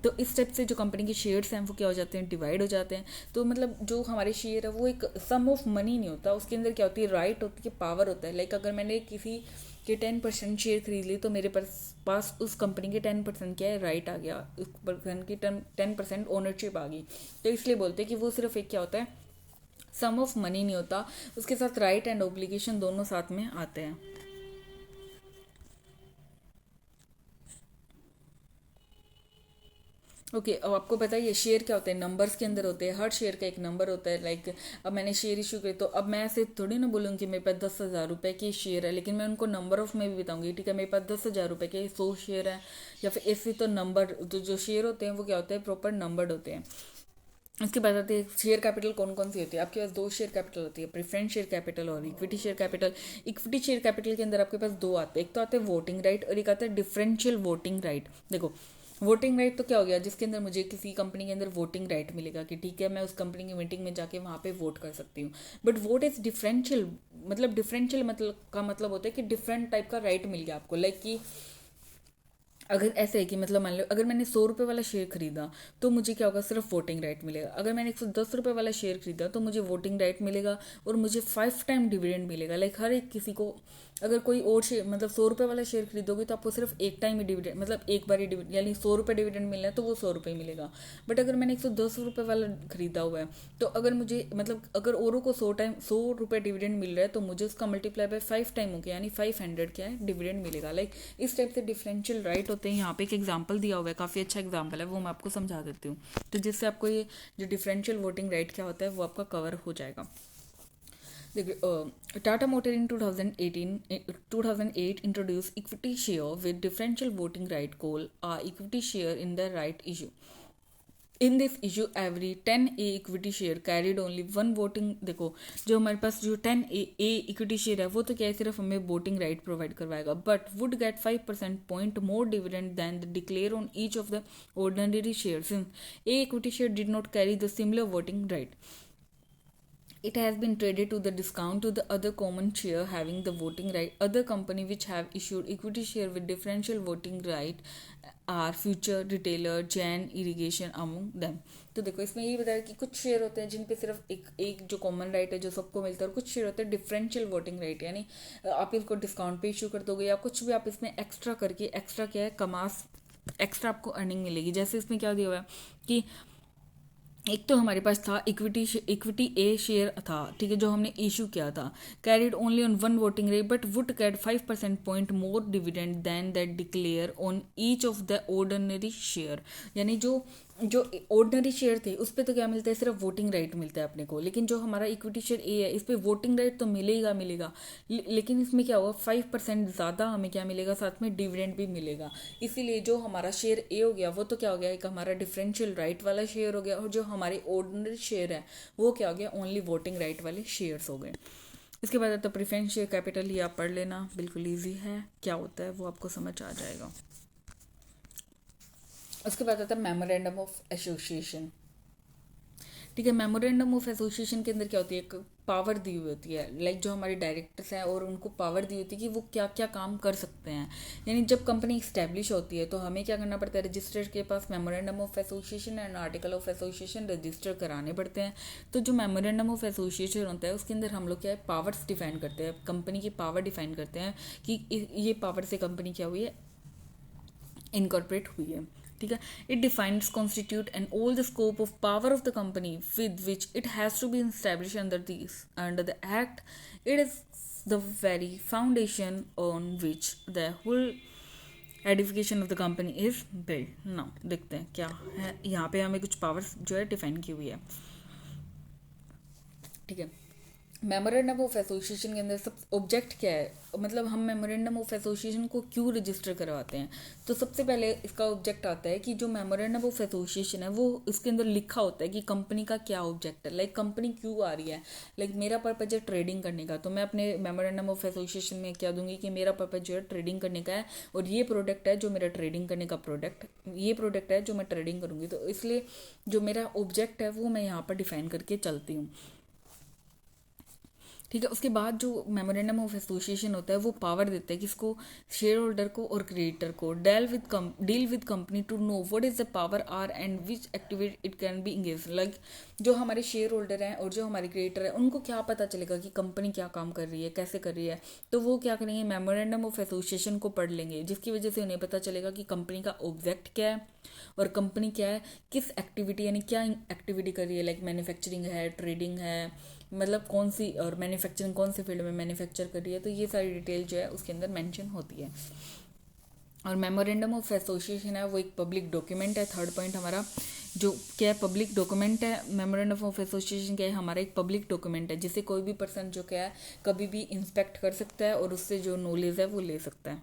तो इस टाइप से जो कंपनी के शेयर्स हैं वो क्या हो जाते हैं, डिवाइड हो जाते हैं। तो मतलब जो हमारे शेयर है वो एक सम ऑफ मनी नहीं होता, उसके अंदर क्या होती है, राइट होती है, पावर होता है। लाइक अगर मैंने किसी के 10% शेयर खरीद ली तो मेरे पास उस कंपनी के 10% क्या है, राइट आ गया, उस पर्सन की 10% ओनरशिप आ गई। तो इसलिए बोलते हैं कि वो सिर्फ एक क्या होता है, सम ऑफ मनी नहीं होता, उसके साथ राइट एंड ऑब्लिगेशन दोनों साथ में आते हैं। ओके अब आपको पता है ये शेयर क्या होते हैं, नंबर्स के अंदर होते हैं, हर शेयर का एक नंबर होता है। लाइक अब मैंने शेयर इशू किया तो अब मैं ऐसे थोड़ी ना बोलूँगी कि मेरे पास 10,000 रुपये की शेयर है, लेकिन मैं उनको नंबर ऑफ में भी बताऊंगी। ठीक है, मेरे पास 10,000 रुपये के 100 शेयर है, या फिर ऐसे, तो नंबर तो जो शेयर होते हैं वो क्या होते हैं, प्रॉपर नंबर्ड होते हैं। उसके बाद आती है शेयर कैपिटल कौन कौन सी होती है। आपके पास दो शेयर कैपिटल होती है, प्रेफरेंस शेयर कैपिटल और equity share capital. Equity share capital के अंदर आपके पास दो आते हैं, एक तो आते हैं वोटिंग राइट और एक आता है डिफरेंशियल वोटिंग राइट। देखो वोटिंग राइट तो क्या हो गया, जिसके अंदर मुझे किसी कंपनी के अंदर वोटिंग राइट मिलेगा कि ठीक है मैं उस कंपनी की मीटिंग में जाके वहाँ पे वोट कर सकती हूँ। बट वोट इज डिफरेंशियल, मतलब डिफरेंशियल मतलब का मतलब होता है कि डिफरेंट टाइप का राइट मिल गया आपको। लाइक कि अगर ऐसे है कि मतलब मान लो अगर मैंने 100 रुपये वाला शेयर खरीदा तो मुझे क्या होगा, सिर्फ वोटिंग राइट मिलेगा। अगर मैंने 110 रुपये वाला शेयर खरीदा तो मुझे वोटिंग राइट मिलेगा और मुझे 5 टाइम डिविडेंड मिलेगा। लाइक हर एक किसी को अगर कोई और शेयर मतलब 100 रुपये वाला शेयर खरीदोगे तो आपको सिर्फ एक टाइम ही डिविडेंड, मतलब एक बार ही डिविडेंड, यानी 100 रुपये डिविडेंड मिलना है तो वो 100 रुपये मिलेगा। बट अगर मैंने 110 रुपये वाला खरीदा हुआ है तो अगर मुझे मतलब अगर औरों को 100 रुपये डिविडेंड मिल रहा है तो मुझे उसका मल्टीप्लाई बाय 5 टाइम हो गया, यानी 500 क्या है डिविडेंड मिलेगा। लाइक इस टाइप से डिफरेंशियल राइट होते हैं। यहाँ पे एक एग्जांपल दिया हुआ है, काफ़ी अच्छा एग्जांपल है, वो मैं आपको समझा देती हूँ। तो जिससे आपको ये जो डिफरेंशियल वोटिंग राइट क्या होता है वो आपका कवर हो जाएगा। देखिए Tata motor in 2008 introduce equity share with differential voting right call equity share in the right issue. In this issue every 10 A equity share carried only one voting. देखो जो हमारे पास जो 10 A इक्विटी शेयर है वो तो क्या है, सिर्फ हमें वोटिंग राइट प्रोवाइड करवाएगा, but would get 5% point more dividend than the declare on each of the ordinary share since A equity share did not carry the similar voting right. It has been traded to the discount to the other common share having the voting right. Other company which have issued equity share with differential voting right are Future, Retailer, Jain Irrigation among them. तो देखो इसमें यही बताया कि कुछ share होते हैं जिन पे सिर्फ एक एक जो कॉमन राइट है जो सबको मिलता है, और कुछ शेयर होते हैं डिफरेंशियल वोटिंग राइट, यानी आप इसको डिस्काउंट पे इशू कर दोगे या कुछ भी आप इसमें एक्स्ट्रा करके एक्स्ट्रा क्या है कमास एक्स्ट्रा आपको अर्निंग मिलेगी। जैसे इसमें क्या दिया हुआ है कि एक तो हमारे पास था इक्विटी ए शेयर था, ठीक है, जो हमने इशू किया था, carried only on one voting rate but would get 5% point more dividend then that declare on each of the ordinary share. यानी जो जो ऑर्डिनरी शेयर थे उस पर तो क्या मिलता है, सिर्फ वोटिंग राइट मिलता है अपने को, लेकिन जो हमारा इक्विटी शेयर ए है इस पर वोटिंग राइट तो मिलेगा मिलेगा, लेकिन इसमें क्या होगा 5% ज़्यादा हमें क्या मिलेगा, साथ में डिविडेंड भी मिलेगा। इसीलिए जो हमारा शेयर ए हो गया वो तो क्या हो गया, एक हमारा डिफरेंशियल राइट वाला शेयर हो गया, और जो हमारे ऑर्डिनरी शेयर है वो क्या हो गया, ओनली वोटिंग राइट वाले शेयर्स हो गए। इसके बाद आता है प्रेफरेंस शेयर कैपिटल, ये आप पढ़ लेना, बिल्कुल ईजी है, क्या होता है वो आपको समझ आ जाएगा। उसके बाद आता है मेमोरेंडम ऑफ एसोसिएशन। ठीक है, मेमोरेंडम ऑफ एसोसिएशन के अंदर क्या होती है, एक पावर दी हुई होती है, लाइक जो हमारे डायरेक्टर्स हैं और उनको पावर दी होती है कि वो क्या क्या काम कर सकते हैं। यानी जब कंपनी इस्टेब्लिश होती है तो हमें क्या करना पड़ता है, रजिस्ट्रेट के पास memorandum of association and article of association register कराने पड़ते हैं। तो जो मेमोरेंडम ऑफ एसोसिएशन होता है उसके अंदर हम लोग क्या है पावर्स डिफाइन करते हैं, कंपनी की पावर डिफाइन करते हैं कि ये पावर से कंपनी क्या हुई है, इनकॉर्पोरेट हुई है। ठीक है, it defines constitute and all the scope of power of the company with which it has to be establish under the act. It is the very foundation on which the whole edification of the company is build. Now देखते हैं क्या है, यहाँ पे हमें कुछ powers जो है डिफाइन की हुई है। ठीक है, मेमोरेंडम ऑफ एसोसिएशन के अंदर सब ऑब्जेक्ट क्या है, मतलब हम मेमोरेंडम ऑफ एसोसिएशन को क्यों रजिस्टर करवाते हैं। तो सबसे पहले इसका ऑब्जेक्ट आता है कि जो मेमोरेंडम ऑफ एसोसिएशन है वो इसके अंदर लिखा होता है कि कंपनी का क्या ऑब्जेक्ट है, लाइक कंपनी क्यों आ रही है। लाइक मेरा पर्पज है ट्रेडिंग करने का, तो मैं अपने मेमोरेंडम ऑफ एसोसिएशन में क्या दूंगी कि मेरा पर्पज जो है ट्रेडिंग करने का है, और ये प्रोडक्ट है जो मेरा ट्रेडिंग करने का प्रोडक्ट, ये प्रोडक्ट है जो मैं ट्रेडिंग करूँगी। तो इसलिए जो मेरा ऑब्जेक्ट है वो मैं यहाँ पर डिफाइन करके चलती हूँ। ठीक है, उसके बाद जो मेमोरेंडम ऑफ एसोसिएशन होता है वो पावर देता है किसको, शेयर होल्डर को और क्रेडिटर को, deal with company to know what is the power are and which activity it can be engage. Like जो हमारे शेयर होल्डर हैं और जो हमारे क्रेडिटर हैं उनको क्या पता चलेगा कि कंपनी क्या काम कर रही है, कैसे कर रही है, तो वो क्या करेंगे, मेमोरेंडम ऑफ एसोसिएशन को पढ़ लेंगे, जिसकी वजह से उन्हें पता चलेगा कि कंपनी का ऑब्जेक्ट क्या है और कंपनी क्या है, किस एक्टिविटी यानी क्या एक्टिविटी कर रही है, लाइक मैन्युफैक्चरिंग है, ट्रेडिंग है, मतलब कौन सी, और मैन्युफैक्चरिंग कौन से फील्ड में मैन्युफैक्चर कर रही है। तो ये सारी डिटेल जो है उसके अंदर मेंशन होती है। और मेमोरेंडम ऑफ एसोसिएशन है वो एक पब्लिक डॉक्यूमेंट है। थर्ड पॉइंट हमारा जो क्या है, पब्लिक डॉक्यूमेंट है। मेमोरेंडम ऑफ एसोसिएशन क्या है, हमारा एक पब्लिक डॉक्यूमेंट है जिसे कोई भी पर्सन जो क्या है कभी भी इंस्पेक्ट कर सकता है और उससे जो नॉलेज है वो ले सकता है।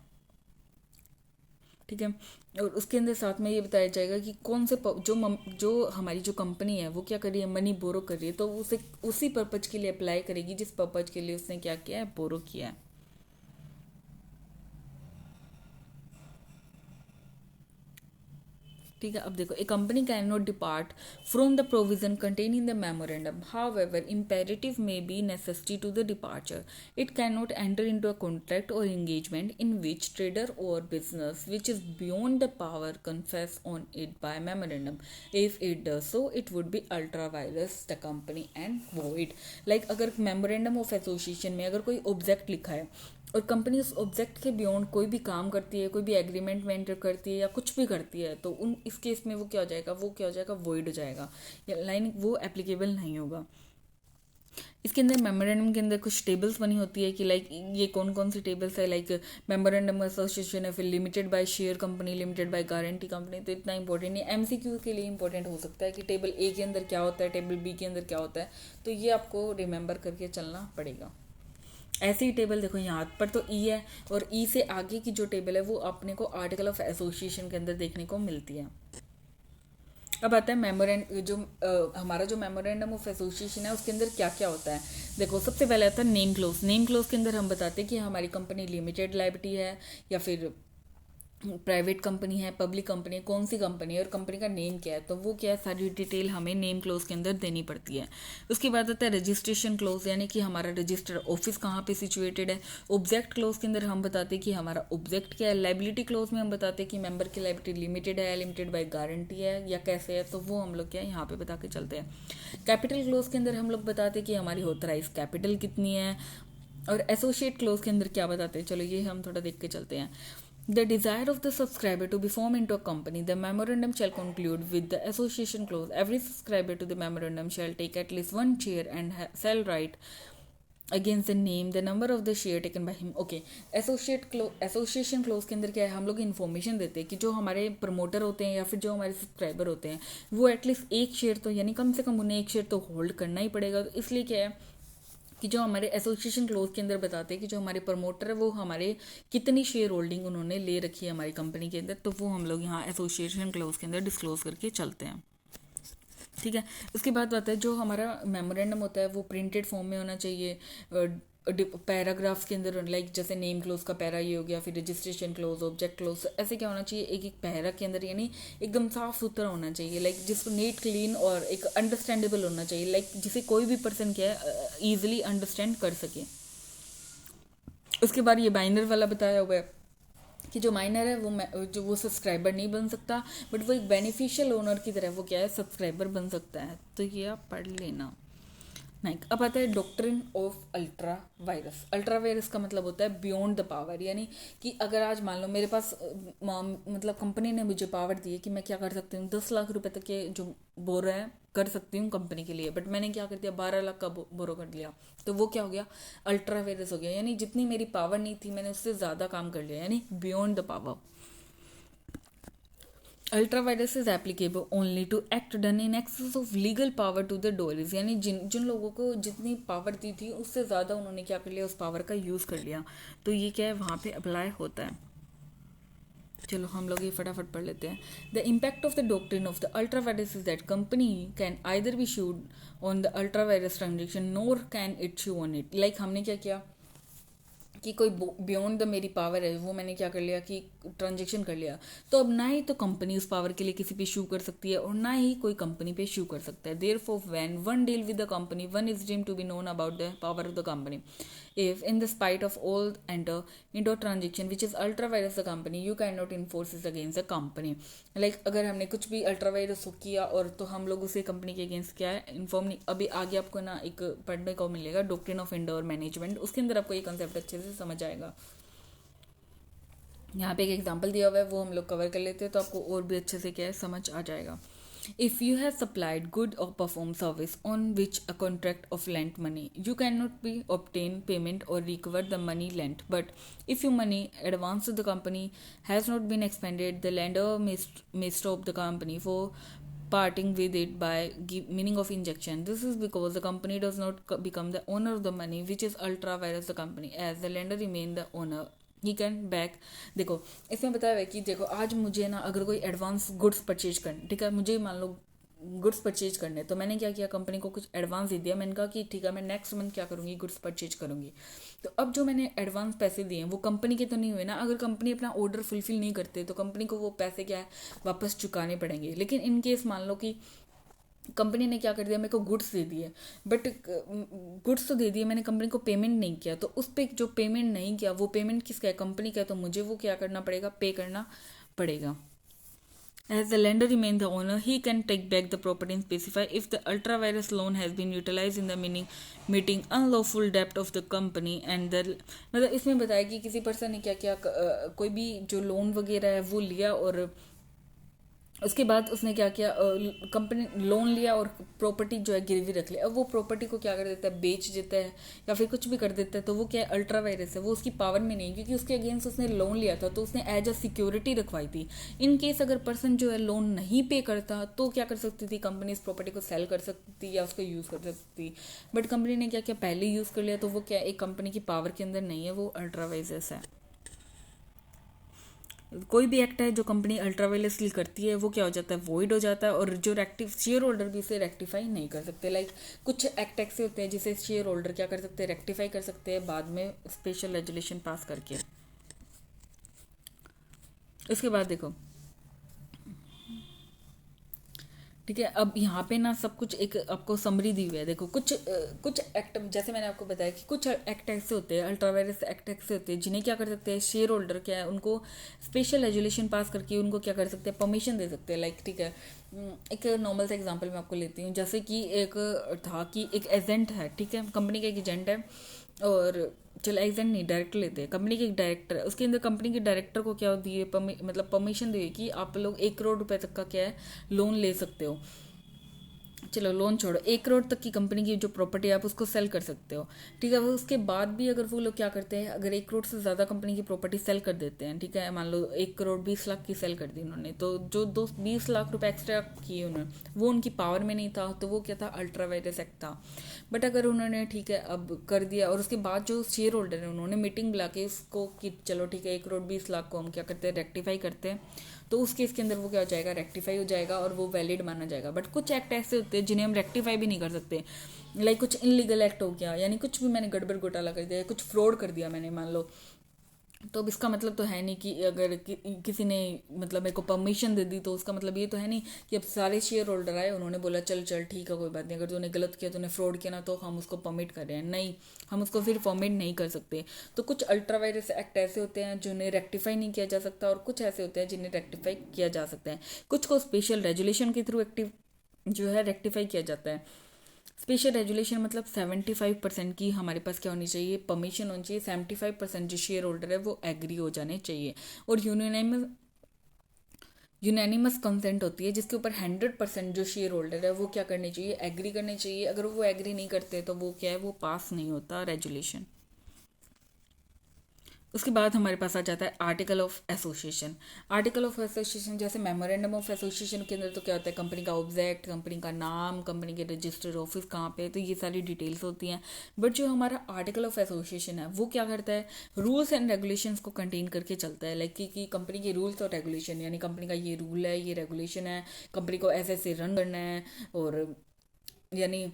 ठीक है। और उसके अंदर साथ में ये बताया जाएगा कि कौन से जो हमारी जो कंपनी है वो क्या कर रही है, मनी बोरो कर रही है, तो उसे उसी पर्पज के लिए अप्लाई करेगी जिस पर्पज के लिए उसने क्या किया है, बोरो किया है। ठीक है। अब देखो, a company can not depart from the provision contain in the memorandum, however imperative may be necessity to the departure, it can not enter into a contract or engagement in which trader or business which is beyond the power confers on it by memorandum, if it does so it would be ultra vires the company and void. Like अगर memorandum of association में अगर कोई object लिखा है और company उस object के beyond कोई भी काम करती है, कोई भी एग्रीमेंट में एंटर करती है या कुछ भी करती है, तो उन इस केस में वो क्या हो जाएगा, वॉइड हो जाएगा, या लाइन वो एप्लीकेबल नहीं होगा। इसके अंदर मेमोरेंडम के अंदर कुछ टेबल्स बनी होती है कि लाइक ये कौन कौन सी टेबल्स है, लाइक मेमोरेंडम एसोसिएशन है, फिर limited by share company, limited by guarantee company. तो इतना इंपॉर्टेंट नहीं, एमसीक्यू के लिए इंपॉर्टेंट हो सकता है कि टेबल ए के अंदर क्या होता है, टेबल बी के अंदर क्या होता है, तो ये आपको रिमेंबर करके चलना पड़ेगा। ऐसी ही टेबल देखो, यहाँ पर तो ई है और ई से आगे की जो टेबल है वो अपने को आर्टिकल ऑफ एसोसिएशन के अंदर देखने को मिलती है। अब आता है हमारा जो मेमोरेंडम ऑफ एसोसिएशन है उसके अंदर क्या क्या होता है। देखो, सबसे पहले आता है नेम क्लोज। नेम क्लोज के अंदर हम बताते हैं कि हमारी कंपनी लिमिटेड लायबिलिटी है या फिर प्राइवेट कंपनी है, पब्लिक कंपनी है, कौन सी कंपनी है और कंपनी का नेम क्या है, तो वो क्या है, सारी डिटेल हमें नेम क्लोज के अंदर देनी पड़ती है। उसके बाद आता है रजिस्ट्रेशन क्लोज, यानी कि हमारा रजिस्टर ऑफिस कहाँ पे सिचुएटेड है। ऑब्जेक्ट क्लोज के अंदर हम बताते हैं कि हमारा ऑब्जेक्ट क्या है। लाइबिलिटी क्लोज में हम बताते हैं कि मेंबर की लाइबिलिटी लिमिटेड है, लिमिटेड बाय गारंटी है या कैसे है, तो वो हम लोग क्या है यहाँ पे बता के चलते हैं। कैपिटल क्लोज के अंदर हम लोग बताते हैं कि हमारी ऑथराइज कैपिटल कितनी है। और एसोसिएट क्लोज के अंदर क्या बताते हैं, चलो ये हम थोड़ा देख के चलते हैं। The desire of the subscriber to be formed into a company, the memorandum shall conclude with the association clause. Every subscriber to the memorandum shall take at least one share and shall write against the name the number of the share taken by him. Okay, association close के अंदर क्या है, हम लोग information देते हैं कि जो हमारे प्रमोटर होते हैं या फिर जो हमारे सब्सक्राइबर होते हैं वो एटलीस्ट एक शेयर तो, यानी कम से कम उन्हें एक शेयर तो होल्ड करना ही पड़ेगा। तो इसलिए क्या है कि जो हमारे एसोसिएशन क्लोज के अंदर बताते हैं कि जो हमारे प्रमोटर है वो हमारे कितनी शेयर होल्डिंग उन्होंने ले रखी है हमारी कंपनी के अंदर, तो वो हम लोग यहाँ एसोसिएशन क्लोज के अंदर डिस्क्लोज करके चलते हैं। ठीक है। उसके बाद आता है जो हमारा मेमोरेंडम होता है वो प्रिंटेड फॉर्म में होना चाहिए। पैराग्राफ्स के अंदर, लाइक जैसे नेम क्लोज का पैरा ये हो गया, फिर रजिस्ट्रेशन क्लोज, ऑब्जेक्ट क्लोज, ऐसे क्या होना चाहिए, एक एक पैरा के अंदर, यानी एकदम साफ सुथरा होना चाहिए, लाइक जिसको नीट क्लीन और एक अंडरस्टैंडेबल होना चाहिए, लाइक जिसे कोई भी पर्सन क्या है ईजिली अंडरस्टैंड कर सके। उसके बाद ये बाइनर वाला बताया हुआ है कि जो माइनर है वो सब्सक्राइबर नहीं बन सकता, बट वो एक बेनिफिशियल ओनर की तरह वो क्या है, सब्सक्राइबर बन सकता है। तो ये आप पढ़ लेना। नहीं, अब आता है doctrine of ultra vires. Ultra vires का मतलब होता है बियॉन्ड द पावर, यानी कि अगर आज मान लो मेरे पास मतलब कंपनी ने मुझे पावर दी है कि मैं क्या कर सकती हूँ, 10 लाख रुपए तक के जो बोरा है कर सकती हूँ कंपनी के लिए, बट मैंने क्या कर दिया, 12 लाख का बोरो कर लिया, तो वो क्या हो गया, अल्ट्रा वायरस हो गया। यानी जितनी मेरी पावर नहीं थी मैंने उससे ज़्यादा काम कर लिया, यानी beyond the power. Ultra vires is applicable only to act done in excess of legal power to the doers, यानी जिन जिन लोगों को जितनी पावर दी थी उससे ज़्यादा उन्होंने क्या कर लिया, उस पावर का यूज़ कर लिया, तो ये क्या है, वहाँ पे अप्लाई होता है। चलो हम लोग ये फटाफट पढ़ लेते हैं। The impact of the doctrine of the ultra vires is that company can either be sued on the ultra vires transaction nor can it sue on it. Like हमने क्या किया कि कोई बियॉन्ड द मेरी पावर है वो मैंने क्या कर लिया कि ट्रांजेक्शन कर लिया, तो अब ना ही तो कंपनी उस पावर के लिए किसी पे शू कर सकती है और ना ही कोई कंपनी पे शू कर सकता है। Therefore when one deal with the company one is deemed to be known about the power of the company if in the spite of all enter into a transaction which is ultra virus the company you cannot enforce it against the company। like अगर हमने कुछ भी ultra vires किया और तो हम लोग उसे कंपनी के अगेंस्ट क्या है इन्फॉर्म नहीं। अभी आगे आपको ना एक पढ़ने को मिलेगा डॉक्ट्रिन ऑफ इंडोर मैनेजमेंट, उसके अंदर आपको ये कंसेप्ट अच्छे से समझ आएगा। यहाँ पे एक एग्जांपल दिया हुआ है वो हम लोग कवर कर लेते हैं तो आपको और भी अच्छे से क्या है समझ आ जाएगा। If you have supplied good or performed service on which a contract of lent money, you cannot be obtain payment or recover the money lent. But if your money advanced to the company has not been expended, the lender may stop the company for parting with it by meaning of injection. This is because the company does not become the owner of the money, which is ultra virus the company, as the lender remain the owner. He can back. देखो इसमें बताया हुआ है कि देखो आज मुझे ना अगर कोई एडवांस गुड्स परचेज करने, ठीक है, मुझे मान लो गुड्स परचेज करने, तो मैंने क्या किया, कंपनी को कुछ एडवांस दे दिया। मैंने कहा कि ठीक है मैं नेक्स्ट मंथ क्या करूँगी, गुड्स परचेज करूँगी। तो अब जो मैंने एडवांस पैसे दिए हैं वो कंपनी के तो नहीं हुए ना। अगर कंपनी अपना ऑर्डर फुलफिल नहीं करते तो कंपनी को वो पैसे क्या है वापस चुकाने पड़ेंगे। लेकिन इन केस मान लो कि कंपनी ने क्या कर दिया, मेरे को गुड्स दे दिए, बट गुड्स तो दे दिए, मैंने कंपनी को पेमेंट नहीं किया, तो उस पर जो पेमेंट नहीं किया वो पेमेंट किसका है, कंपनी का है। तो मुझे वो क्या करना पड़ेगा, पे करना पड़ेगा। As the lender remains the owner, he can take back the property and specify if the ultra-virus loan has been utilized in the meeting unlawful debt of the company and the मतलब इसमें बताया कि किसी person ने क्या किया, कोई भी जो लोन वगैरह है वो लिया और उसके बाद उसने क्या किया, कंपनी लोन लिया और प्रॉपर्टी जो है गिरवी रख लिया। अब वो प्रॉपर्टी को क्या कर देता है, बेच देता है या फिर कुछ भी कर देता है। तो वो क्या है, अल्ट्रा वायरस है, वो उसकी पावर में नहीं है, क्योंकि उसके अगेंस्ट उसने लोन लिया था तो उसने एज अ सिक्योरिटी रखवाई थी। इन केस अगर पर्सन जो है लोन नहीं पे करता तो क्या कर सकती थी, कंपनी इस प्रॉपर्टी को सेल कर सकती थी या उसको यूज़ कर सकती थी। बट कंपनी ने क्या किया, पहले यूज़ कर लिया, तो वो क्या एक कंपनी की पावर के अंदर नहीं है, वो अल्ट्रा वायरस है। कोई भी एक्ट है जो कंपनी अल्ट्रावायलेंसली करती है वो क्या हो जाता है, वॉइड हो जाता है, और जो शेयर होल्डर भी इसे रेक्टिफाई नहीं कर सकते। लाइक कुछ एक्ट ऐसे होते हैं जिसे शेयर होल्डर क्या कर सकते हैं, रेक्टिफाई कर सकते हैं बाद में स्पेशल रेजुलेशन पास करके। उसके बाद देखो, ठीक है, अब यहाँ पे ना सब कुछ एक आपको समरी दी हुई है। देखो कुछ एक्ट, जैसे मैंने आपको बताया कि कुछ एक्ट ऐसे होते हैं, अल्ट्रावायरस एक्ट ऐसे होते हैं जिन्हें क्या कर सकते हैं, शेयर होल्डर क्या है उनको स्पेशल रेजुलेशन पास करके उनको क्या कर सकते हैं, परमिशन दे सकते हैं। लाइक ठीक है, एक नॉर्मल सा एग्जांपल मैं आपको लेती हूँ। जैसे कि एक था कि एक एजेंट है, ठीक है, कंपनी का एक एजेंट है, और चलो एजेंट नहीं, डायरेक्टर लेते हैं, कंपनी के एक डायरेक्टर है। उसके अंदर कंपनी के डायरेक्टर को क्या दिए, मतलब परमिशन दी कि आप लोग 1 करोड़ रुपए तक का क्या है लोन ले सकते हो। चलो लोन छोड़ो, 1 करोड़ तक की कंपनी की जो प्रॉपर्टी है आप उसको सेल कर सकते हो, ठीक है। वो उसके बाद भी अगर वो लोग क्या करते हैं, अगर 1 करोड़ से ज़्यादा कंपनी की प्रॉपर्टी सेल कर देते हैं, ठीक है, मान लो 1 करोड़ 20 लाख की सेल कर दी उन्होंने, तो जो 20 लाख रुपए एक्स्ट्रा किए उन्होंने वो उनकी पावर में नहीं था, तो वो क्या था, अल्ट्रा वायरस एक्ट था। बट अगर उन्होंने ठीक है अब कर दिया और उसके बाद जो शेयर होल्डर है उन्होंने मीटिंग बुला के उसको कि चलो ठीक है 1 करोड़ 20 लाख को हम क्या करते हैं, रेक्टिफाई करते हैं, तो उस केस के अंदर वो क्या हो जाएगा, रेक्टिफाई हो जाएगा और वो वैलिड माना जाएगा। बट कुछ एक्ट ऐसे होते हैं जिन्हें हम रेक्टिफाई भी नहीं कर सकते। लाइक कुछ इनलीगल एक्ट हो गया, यानी कुछ भी मैंने गड़बड़ घोटाला कर दिया, कुछ फ्रॉड कर दिया मैंने मान लो, तो अब इसका मतलब तो है नहीं कि अगर किसी ने मतलब मेरे को परमिशन दे दी तो उसका मतलब ये तो है नहीं कि अब सारे शेयर होल्डर आए उन्होंने बोला चल चल ठीक है कोई बात नहीं, अगर तूने गलत किया तूने फ्रॉड किया ना तो हम उसको परमिट कर रहे हैं, नहीं, हम उसको फिर परमिट नहीं कर सकते। तो कुछ अल्ट्रा वायरस एक्ट ऐसे होते हैं जिन्हें रेक्टिफाई नहीं किया जा सकता और कुछ ऐसे होते हैं जिन्हें रेक्टिफाई किया जा सकता है। कुछ को स्पेशल रेजुलेशन के थ्रू एक्टिव जो है रेक्टिफाई किया जाता है। स्पेशल रेजुलेशन मतलब 75% की हमारे पास क्या होनी चाहिए, परमिशन होनी चाहिए, 75% जो शेयर होल्डर है वो एग्री हो जाने चाहिए, और यूनानिमस कंसेंट होती है जिसके ऊपर 100% जो शेयर होल्डर है वो क्या करने चाहिए, एग्री करने चाहिए। अगर वो एग्री नहीं करते तो वो क्या है, वो पास नहीं होता रेजुलेशन। उसके बाद हमारे पास आ जाता है article of association. Article of association जैसे मेमोरेंडम ऑफ एसोसिएशन के अंदर तो क्या होता है, कंपनी का ऑब्जेक्ट, कंपनी का नाम, कंपनी के रजिस्टर्ड ऑफिस कहाँ पे, तो ये सारी डिटेल्स होती हैं। बट जो हमारा आर्टिकल ऑफ एसोसिएशन है वो क्या करता है, रूल्स एंड रेगुलेशंस को कंटेन करके चलता है। लाइक कि कंपनी के रूल्स और रेगुलेशन, यानी कंपनी का ये रूल है, ये रेगुलेशन है, कंपनी को ऐसे ऐसे रन करना है, और यानी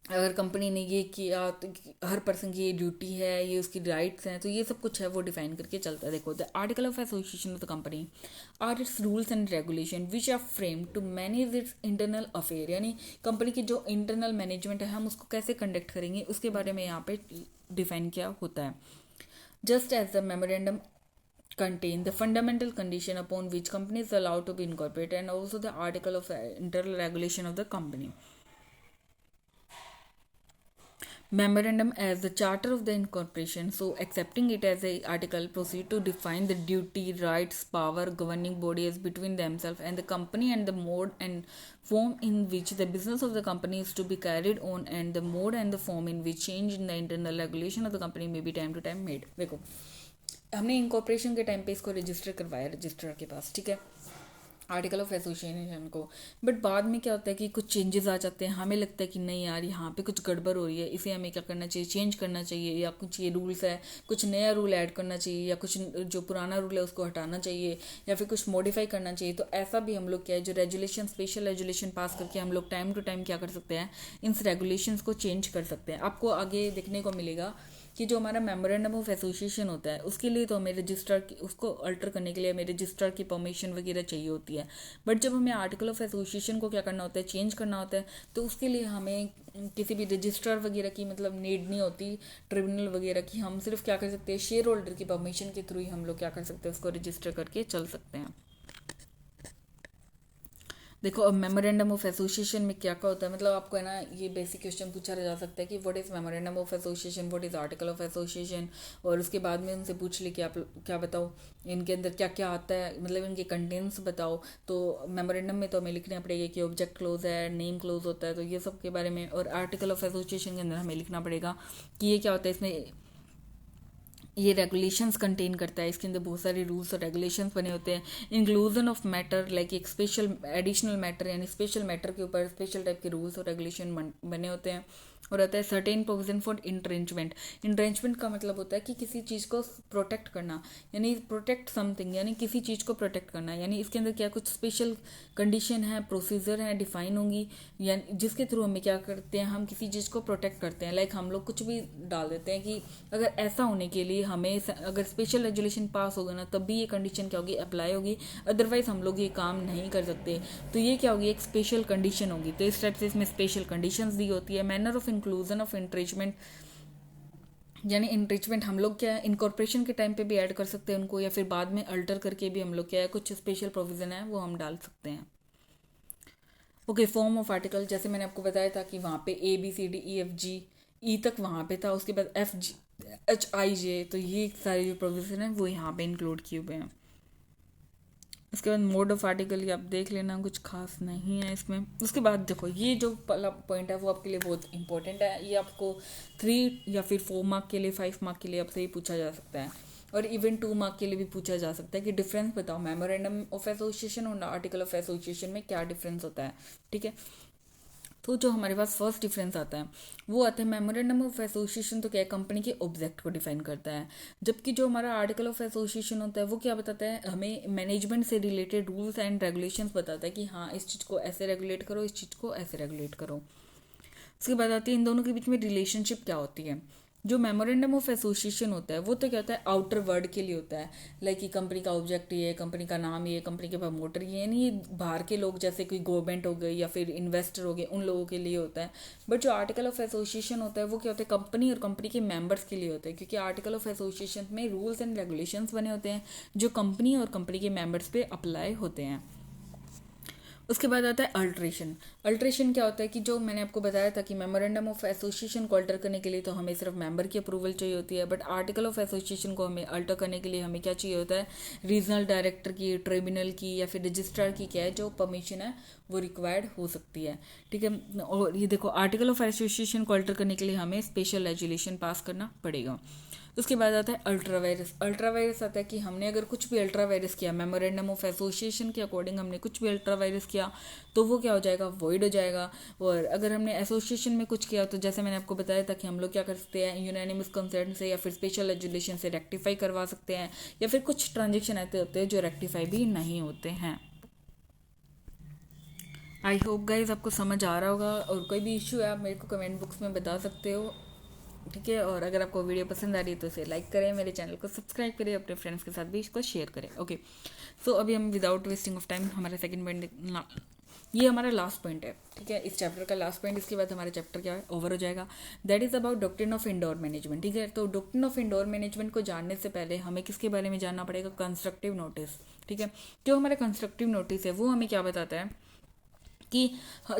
अगर कंपनी ने ये किया तो हर पर्सन की ये ड्यूटी है, ये उसकी राइट्स हैं, तो ये सब कुछ है वो डिफाइन करके चलता है। देखो the article of association of the company are its rules and regulation which are frame to manage its internal affair, यानी कंपनी की जो इंटरनल मैनेजमेंट है हम उसको कैसे कंडक्ट करेंगे उसके बारे में यहाँ पे डिफाइन किया होता है। Just as the memorandum contain the fundamental condition upon which company is allowed to be incorporated and also the article of internal regulation of the company. Memorandum as the charter of the incorporation, so accepting it as a article proceed to define the duty, rights, power, governing body as between themselves and the company, and the mode and form in which the business of the company is to be carried on, and the mode and the form in which change in the internal regulation of the company may be time to time made. देखो हमने incorporation के time पे इसको register करवाया registrar के पास, ठीक है, article of association को। बट बाद में क्या होता है कि कुछ चेंजेस आ जाते हैं, हमें लगता है कि नहीं यार यहाँ पे कुछ गड़बड़ हो रही है, इसे हमें क्या करना चाहिए, चेंज करना चाहिए, या कुछ ये रूल्स है कुछ नया रूल ऐड करना चाहिए, या कुछ जो पुराना रूल है उसको हटाना चाहिए, या फिर कुछ मॉडिफाई करना चाहिए। तो ऐसा भी हम लोग क्या है, जो रेगुलेशन स्पेशल रेगुलेशन पास करके हम लोग टाइम टू टाइम क्या कर सकते हैं, इन रेगुलेशंस को चेंज कर सकते हैं। आपको आगे देखने को मिलेगा कि जो हमारा मेमोरेंडम ऑफ एसोसिएशन होता है उसके लिए तो हमें रजिस्ट्रार की, उसको अल्टर करने के लिए हमें रजिस्ट्रार की परमिशन वगैरह चाहिए होती है। बट जब हमें आर्टिकल ऑफ एसोसिएशन को क्या करना होता है, चेंज करना होता है, तो उसके लिए हमें किसी भी रजिस्ट्रार वगैरह की मतलब नीड नहीं होती, ट्रिब्यूनल वगैरह की। हम सिर्फ क्या कर सकते हैं, शेयर होल्डर की परमिशन के थ्रू ही हम लोग क्या कर सकते हैं, उसको रजिस्टर करके चल सकते हैं। देखो अब मेमोरेंडम ऑफ एसोसिएशन में क्या क्या होता है, मतलब आपको है ना ये बेसिक क्वेश्चन पूछा जा सकता है कि what is memorandum of association, what is article of association. और उसके बाद में उनसे पूछ ले कि आप क्या बताओ इनके अंदर क्या क्या आता है, मतलब इनके कंटेंट्स बताओ। तो मेमोरेंडम में तो हमें लिखना पड़ेगा कि ऑब्जेक्ट क्लोज है, नेम क्लोज होता है, तो ये सब के बारे में। और आर्टिकल ऑफ एसोसिएशन के अंदर हमें लिखना पड़ेगा कि ये क्या होता है, इसमें ये रेगुलेशंस कंटेन करता है, इसके अंदर बहुत सारे रूल्स और रेगुलेशंस बने होते हैं। इंक्लूजन ऑफ मैटर, लाइक एक स्पेशल एडिशनल मैटर, यानी स्पेशल मैटर के ऊपर स्पेशल टाइप के रूल्स और रेगुलेशन बने होते हैं। और आता है सर्टेन प्रोविजन फॉर इंट्रेंचमेंट। इंट्रेंचमेंट का मतलब होता है कि किसी चीज़ को प्रोटेक्ट करना, यानी प्रोटेक्ट समथिंग, यानी किसी चीज़ को प्रोटेक्ट करना। यानी इसके अंदर क्या कुछ स्पेशल कंडीशन है, प्रोसीजर है, डिफाइन होंगी, यानी जिसके थ्रू हमें क्या करते हैं, हम किसी चीज़ को प्रोटेक्ट करते हैं। लाइक हम लोग कुछ भी डाल देते हैं कि अगर ऐसा होने के लिए हमें अगर स्पेशल रेजुलेशन पास होगा ना तब भी ये कंडीशन क्या होगी, अप्लाई होगी, अदरवाइज हम लोग ये काम नहीं कर सकते। तो ये क्या होगी, एक स्पेशल कंडीशन होगी। तो इस टाइप से इसमें स्पेशल कंडीशंस दी होती है। मैनर ऑफ इंक्लूजन ऑफ इंट्रेचमेंट, यानी इंट्रीचमेंट हम लोग क्या है इनकॉर्पोरेशन के टाइम पे भी ऐड कर सकते हैं उनको, या फिर बाद में अल्टर करके भी हम लोग क्या है कुछ स्पेशल प्रोविजन है वो हम डाल सकते हैं। ओके, फॉर्म ऑफ आर्टिकल, जैसे मैंने आपको बताया था कि वहाँ पे ABCDEFG ई तक वहाँ पे था, उसके बाद FGHIJ, तो ये सारे जो प्रोविजन है वो यहाँ पे इंक्लूड किए हुए हैं। उसके बाद मोड ऑफ आर्टिकल ये आप देख लेना, कुछ खास नहीं है इसमें। उसके बाद देखो ये जो पहला पॉइंट है वो आपके लिए बहुत इंपॉर्टेंट है, ये आपको 3 या फिर 4 मार्क के लिए, 5 मार्क के लिए आपसे ये पूछा जा सकता है, और इवन 2 मार्क के लिए भी पूछा जा सकता है कि डिफरेंस बताओ मेमोरेंडम ऑफ एसोसिएशन और आर्टिकल ऑफ एसोसिएशन में क्या डिफरेंस होता है। ठीक है, तो जो हमारे पास फर्स्ट डिफरेंस आता है वो आता है मेमोरेंडम ऑफ एसोसिएशन, तो क्या है, कंपनी के ऑब्जेक्ट को डिफाइन करता है। जबकि जो हमारा आर्टिकल ऑफ एसोसिएशन होता है वो क्या बताता है, हमें मैनेजमेंट से रिलेटेड रूल्स एंड रेगुलेशंस बताता है कि हाँ इस चीज़ को ऐसे रेगुलेट करो, इस चीज़ को ऐसे रेगुलेट करो। उसके बाद आती है इन दोनों के बीच में रिलेशनशिप क्या होती है। जो मेमोरेंडम ऑफ एसोसिएशन होता है वो तो क्या होता है, आउटर वर्ड के लिए होता है, लाइक कि कंपनी का ऑब्जेक्ट ये है, कंपनी का नाम ये है, कंपनी के प्रमोटर ये, यानी ये बाहर के लोग जैसे कोई गवर्नमेंट हो गई या फिर इन्वेस्टर हो गए उन लोगों के लिए होता है। बट जो आर्टिकल ऑफ एसोसिएशन होता है वो क्या होता है, कंपनी और कंपनी के मेंबर्स के लिए होता है, क्योंकि आर्टिकल ऑफ एसोसिएशन में रूल्स एंड रेगुलेशंस बने होते हैं जो कंपनी और कंपनी के मेंबर्स पे अप्लाई होते हैं। उसके बाद आता है अल्ट्रेशन। अल्ट्रेशन क्या होता है कि जो मैंने आपको बताया था कि मेमोरेंडम ऑफ एसोसिएशन को अल्टर करने के लिए तो हमें सिर्फ मेंबर की अप्रूवल चाहिए होती है, बट आर्टिकल ऑफ एसोसिएशन को हमें अल्टर करने के लिए हमें क्या चाहिए होता है, रीजनल डायरेक्टर की, ट्रिब्यूनल की, या फिर रजिस्ट्रार की क्या है जो परमिशन है वो रिक्वायर्ड हो सकती है। ठीक है, और ये देखो आर्टिकल ऑफ एसोसिएशन को अल्टर करने के लिए हमें स्पेशल रेजुलेशन पास करना पड़ेगा। उसके बाद आता है अल्ट्रा वायरस। अल्ट्रा वायरस आता है कि हमने अगर कुछ भी अल्ट्रा वायरस किया, मेमोरेंडम ऑफ एसोसिएशन के अकॉर्डिंग हमने कुछ भी अल्ट्रा वायरस किया तो वो क्या हो जाएगा, वॉइड हो जाएगा। और अगर हमने एसोसिएशन में कुछ किया तो जैसे मैंने आपको बताया था कि हम लोग क्या कर सकते हैं, यूनानिमस कंसेंट से या फिर स्पेशल रेजुलेशन से रेक्टिफाई करवा सकते हैं, या फिर कुछ ट्रांजेक्शन ऐसे होते हैं जो रेक्टिफाई भी नहीं होते हैं। आई होप गाइज आपको समझ आ रहा होगा, और कोई भी इशू है आप मेरे को कमेंट बॉक्स में बता सकते हो। ठीक है, और अगर आपको वीडियो पसंद आ रही है तो इसे लाइक करें, मेरे चैनल को सब्सक्राइब करें, अपने फ्रेंड्स के साथ भी इसको शेयर करें। ओके, सो अभी हम विदाउट वेस्टिंग ऑफ टाइम हमारा सेकंड पॉइंट, ये हमारा लास्ट पॉइंट है। ठीक है, इस चैप्टर का लास्ट पॉइंट, इसके बाद हमारा चैप्टर क्या है, ओवर हो जाएगा। That is about doctrine of indoor management. ठीक है, तो डॉक्ट्रिन ऑफ इंडोर मैनेजमेंट को जानने से पहले हमें किसके बारे में जानना पड़ेगा, कंस्ट्रक्टिव नोटिस। ठीक है, जो हमारा कंस्ट्रक्टिव नोटिस है वो हमें क्या बताता है कि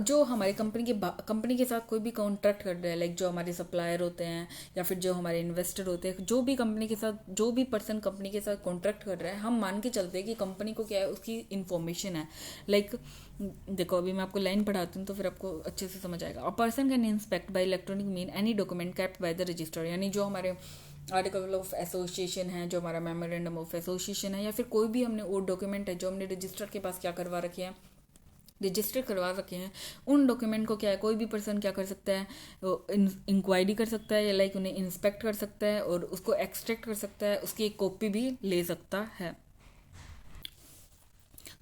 जो हमारे कंपनी के साथ कोई भी कॉन्ट्रैक्ट कर रहे हैं, लाइक जो हमारे सप्लायर होते हैं या फिर जो हमारे इन्वेस्टर होते हैं, जो भी कंपनी के साथ, जो भी पर्सन कंपनी के साथ कॉन्ट्रैक्ट कर रहा है, हम मान के चलते हैं कि कंपनी को क्या है उसकी इन्फॉर्मेशन है। लाइक देखो अभी मैं आपको लाइन पढ़ाती हूँ तो फिर आपको अच्छे से समझ आएगा। A person can inspect bye electronic mean any document kept by the register, यानी जो हमारे आर्टिकल ऑफ एसोसिएशन है, जो हमारा मेमोरेंडम ऑफ एसोसिएशन है, या फिर कोई भी हमने वो डॉक्यूमेंट है जो हमने रजिस्ट्रार के पास क्या करवा रखे हैं, रजिस्टर करवा रखे हैं, उन डॉक्यूमेंट को क्या है कोई भी पर्सन क्या कर सकता है, इंक्वायरी कर सकता है, या लाइक उन्हें इंस्पेक्ट कर सकता है और उसको एक्सट्रैक्ट कर सकता है, उसकी एक कॉपी भी ले सकता है।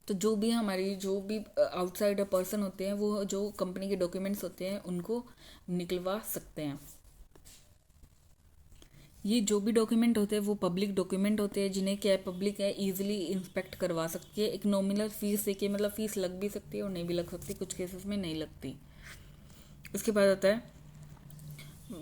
तो जो भी आउटसाइडर पर्सन होते हैं वो जो कंपनी के डॉक्यूमेंट्स होते हैं उनको निकलवा सकते हैं। ये जो भी डॉक्यूमेंट होते हैं वो पब्लिक डॉक्यूमेंट होते हैं, जिन्हें क्या है पब्लिक है इजीली इंस्पेक्ट करवा सकती है, एक नॉमिनल फीस देके, मतलब फीस लग भी सकती है और नहीं भी लग सकती, कुछ केसेस में नहीं लगती। उसके बाद आता है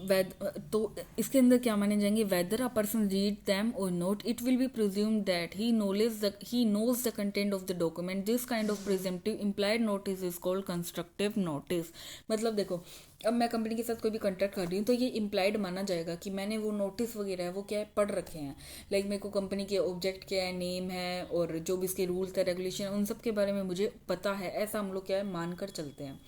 वैद तो इसके अंदर क्या माने जाएंगे, whether a person read them or not, it will be presume that he knows the content of the document, this kind of presumptive implied notice is called constructive notice. मतलब देखो, अब मैं कंपनी के साथ कोई भी कॉन्ट्रैक्ट कर रही हूँ तो ये इम्प्लाइड माना जाएगा कि मैंने वो नोटिस वगैरह है वो क्या है पढ़ रखे हैं, लाइक मेरे को कंपनी के ऑब्जेक्ट क्या है, नेम है, और जो भी इसके रूल्स है, रेगुलेशन, उन सब के बारे में मुझे पता है, ऐसा हम लोग क्या है मानकर चलते हैं।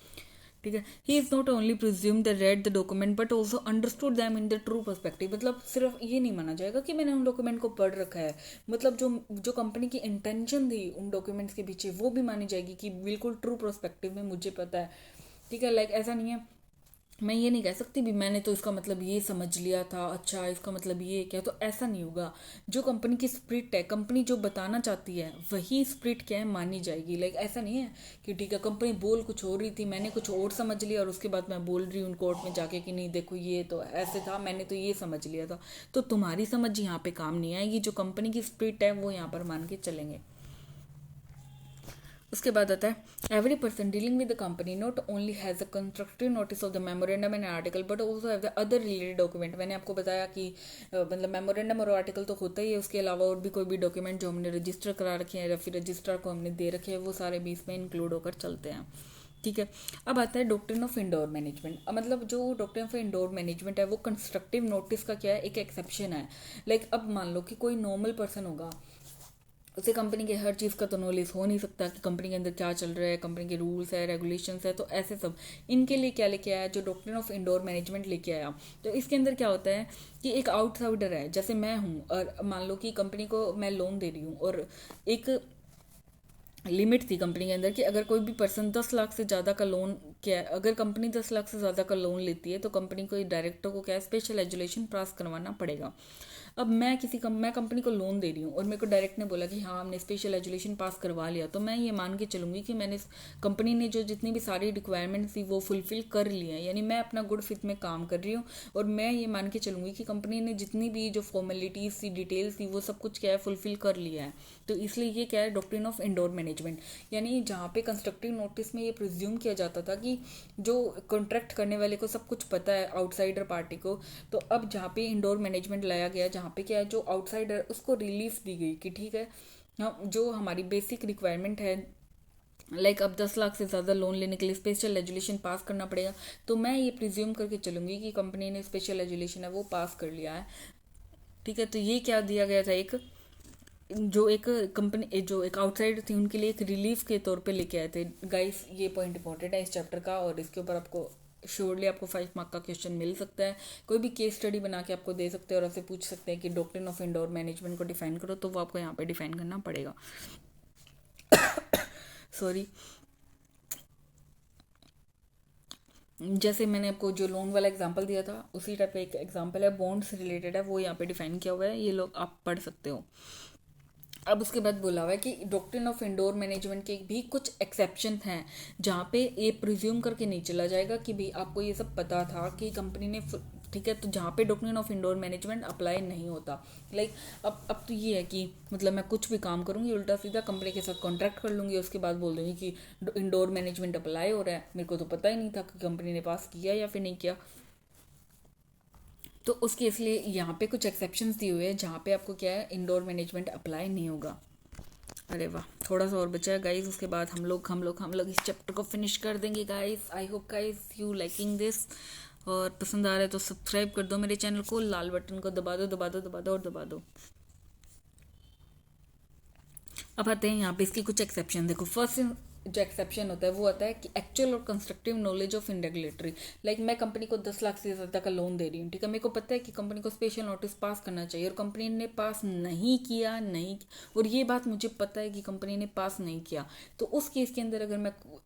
ठीक है, he is not only presume the read the document but also understood them in the true perspective. मतलब सिर्फ ये नहीं माना जाएगा कि मैंने उन डॉक्यूमेंट को पढ़ रखा है, मतलब जो कंपनी की इंटेंशन थी उन डॉक्यूमेंट्स के पीछे वो भी मानी जाएगी कि बिल्कुल ट्रू पर्सपेक्टिव में मुझे पता है। ठीक है, लाइक ऐसा नहीं है, मैं ये नहीं कह सकती भी मैंने तो इसका मतलब ये समझ लिया था, अच्छा इसका मतलब ये क्या, तो ऐसा नहीं होगा। जो कंपनी की स्प्रिट है, कंपनी जो बताना चाहती है वही स्प्रिट क्या है मानी जाएगी। लाइक ऐसा नहीं है कि ठीक है कंपनी बोल कुछ हो रही थी, मैंने कुछ और समझ लिया और उसके बाद मैं बोल रही हूँ कोर्ट में जाके कि नहीं देखो ये तो ऐसे था, मैंने तो ये समझ लिया था, तो तुम्हारी समझ यहाँ पे काम नहीं आएगी, जो कंपनी की स्प्रिट है वो यहाँ पर मान के चलेंगे। उसके बाद आता है every person dealing with the company not only has a constructive notice of the memorandum and article but also have the other related document. मैंने आपको बताया कि मतलब मेमोरेंडम और आर्टिकल तो होता ही है, उसके अलावा और भी कोई भी डॉक्यूमेंट जो हमने रजिस्टर करा रखे हैं या फिर रजिस्ट्रार को हमने दे रखे हैं वो सारे भी इसमें इंक्लूड होकर चलते हैं। ठीक है, अब आता है डॉक्ट्रिन ऑफ इंडोर मैनेजमेंट। मतलब जो डॉक्ट्रिन ऑफ इंडोर मैनेजमेंट है वो कंस्ट्रक्टिव नोटिस का क्या है, एक एक्सेप्शन है। लाइक अब मान लो कि कोई नॉर्मल पर्सन होगा, उसे कंपनी के हर चीज़ का तो नॉलेज हो नहीं सकता कि कंपनी के अंदर क्या चल रहा है, कंपनी के रूल्स है, रेगुलेशंस है, तो ऐसे सब इनके लिए क्या लेके आया, जो डॉक्ट्रिन ऑफ इंडोर मैनेजमेंट लेके आया। तो इसके अंदर क्या होता है कि एक आउटसाइडर है, जैसे मैं हूँ, और मान लो कि कंपनी को मैं लोन दे रही हूँ, और एक लिमिट थी कंपनी के अंदर कि अगर कोई भी पर्सन 10 लाख से ज़्यादा का लोन, क्या अगर कंपनी 10 लाख से ज़्यादा का लोन लेती है तो कंपनी को डायरेक्टर को क्या स्पेशल एजुलेशन पास करवाना पड़ेगा। अब मैं कंपनी को लोन दे रही हूँ और मेरे को डायरेक्ट ने बोला कि हाँ हमने स्पेशल एजुलेशन पास करवा लिया, तो मैं ये मान के चलूँगी कि मैंने कंपनी ने जो जितनी भी सारी रिक्वायरमेंट्स थी वो फुलफिल कर ली है, यानी मैं अपना गुड फिट में काम कर रही हूँ, और मैं ये मान के चलूँगी कि कंपनी ने जितनी भी जो फॉर्मेलिटीज़ थी, डिटेल्स थी, वो सब कुछ क्या है फुलफिल कर लिया है। तो इसलिए ये क्या है डॉक्ट्रिन ऑफ इंडोर मैनेजमेंट। यानी जहाँ पे कंस्ट्रक्टिव नोटिस में ये प्रिज्यूम किया जाता था कि जो कॉन्ट्रैक्ट करने वाले को सब कुछ पता है आउटसाइडर पार्टी को, तो अब जहाँ पे इंडोर मैनेजमेंट लाया गया, जहाँ पे क्या है जो आउटसाइडर उसको रिलीफ दी गई कि ठीक है हम जो हमारी बेसिक रिक्वायरमेंट है, लाइक अब 10 लाख से ज़्यादा लोन लेने के लिए स्पेशल एजुलेशन पास करना पड़ेगा, तो मैं ये प्रिज्यूम करके चलूँगी कि कंपनी ने स्पेशल एजुलेशन है वो पास कर लिया है। ठीक है, तो ये क्या दिया गया था, एक कंपनी जो एक आउटसाइडर थी उनके लिए एक रिलीफ के तौर पे लेके आए थे। गाइस ये पॉइंट इंपॉर्टेंट है इस चैप्टर का, और इसके ऊपर आपको श्योरली आपको 5 मार्क का क्वेश्चन मिल सकता है। कोई भी केस स्टडी बना के आपको दे सकते हैं और आपसे पूछ सकते हैं कि डॉक्ट्रिन ऑफ इंडोर मैनेजमेंट को डिफाइन करो, तो वो आपको यहाँ पे डिफाइन करना पड़ेगा। सॉरी, जैसे मैंने आपको जो लोन वाला एग्जांपल दिया था उसी टाइप का एक एग्जांपल है, बॉन्ड्स रिलेटेड है, वो यहाँ पे डिफाइन किया हुआ है, ये लोग आप पढ़ सकते हो। अब उसके बाद बोला हुआ है कि डॉक्ट्रिन ऑफ इंडोर मैनेजमेंट के भी कुछ एक्सेप्शन हैं, जहाँ पे ये प्रिज्यूम करके नहीं चला जाएगा कि भाई आपको ये सब पता था कि कंपनी ने, ठीक है, तो जहाँ पे doctrine of indoor management apply नहीं होता। लाइक अब तो ये है कि मतलब मैं कुछ भी काम करूँगी उल्टा सीधा कंपनी के साथ कॉन्ट्रैक्ट कर लूँगी, उसके बाद बोल दूँगी कि इंडोर मैनेजमेंट अप्लाई हो रहा है, मेरे को तो पता ही नहीं था कि कंपनी ने पास किया या फिर नहीं किया। तो उसके इसलिए यहाँ पे कुछ एक्सेप्शंस दिए हुए हैं जहाँ पे आपको क्या है इंडोर मैनेजमेंट अप्लाई नहीं होगा। अरे वाह, थोड़ा सा और बचा है गाइस, उसके बाद हम लोग इस चैप्टर को फिनिश कर देंगे guys. I hope guys you liking this, और पसंद आ रहा है तो सब्सक्राइब कर दो मेरे चैनल को, लाल बटन को दबा दो दबा दो दबा दो और दबा दो। अब आते हैं यहाँ पे इसकी कुछ एक्सेप्शन। देखो फर्स्ट जो एक्सेप्शन होता है वो आता है कि एक्चुअल और constructive knowledge of in regulatory. Like मैं कंपनी को 10 लाख से ज़्यादा का लोन दे रही हूँ, ठीक है, मेरे को पता है कि कंपनी को स्पेशल नोटिस पास करना चाहिए और कंपनी ने पास नहीं किया, और ये बात मुझे पता है कि कंपनी ने पास नहीं किया, तो उस केस के अंदर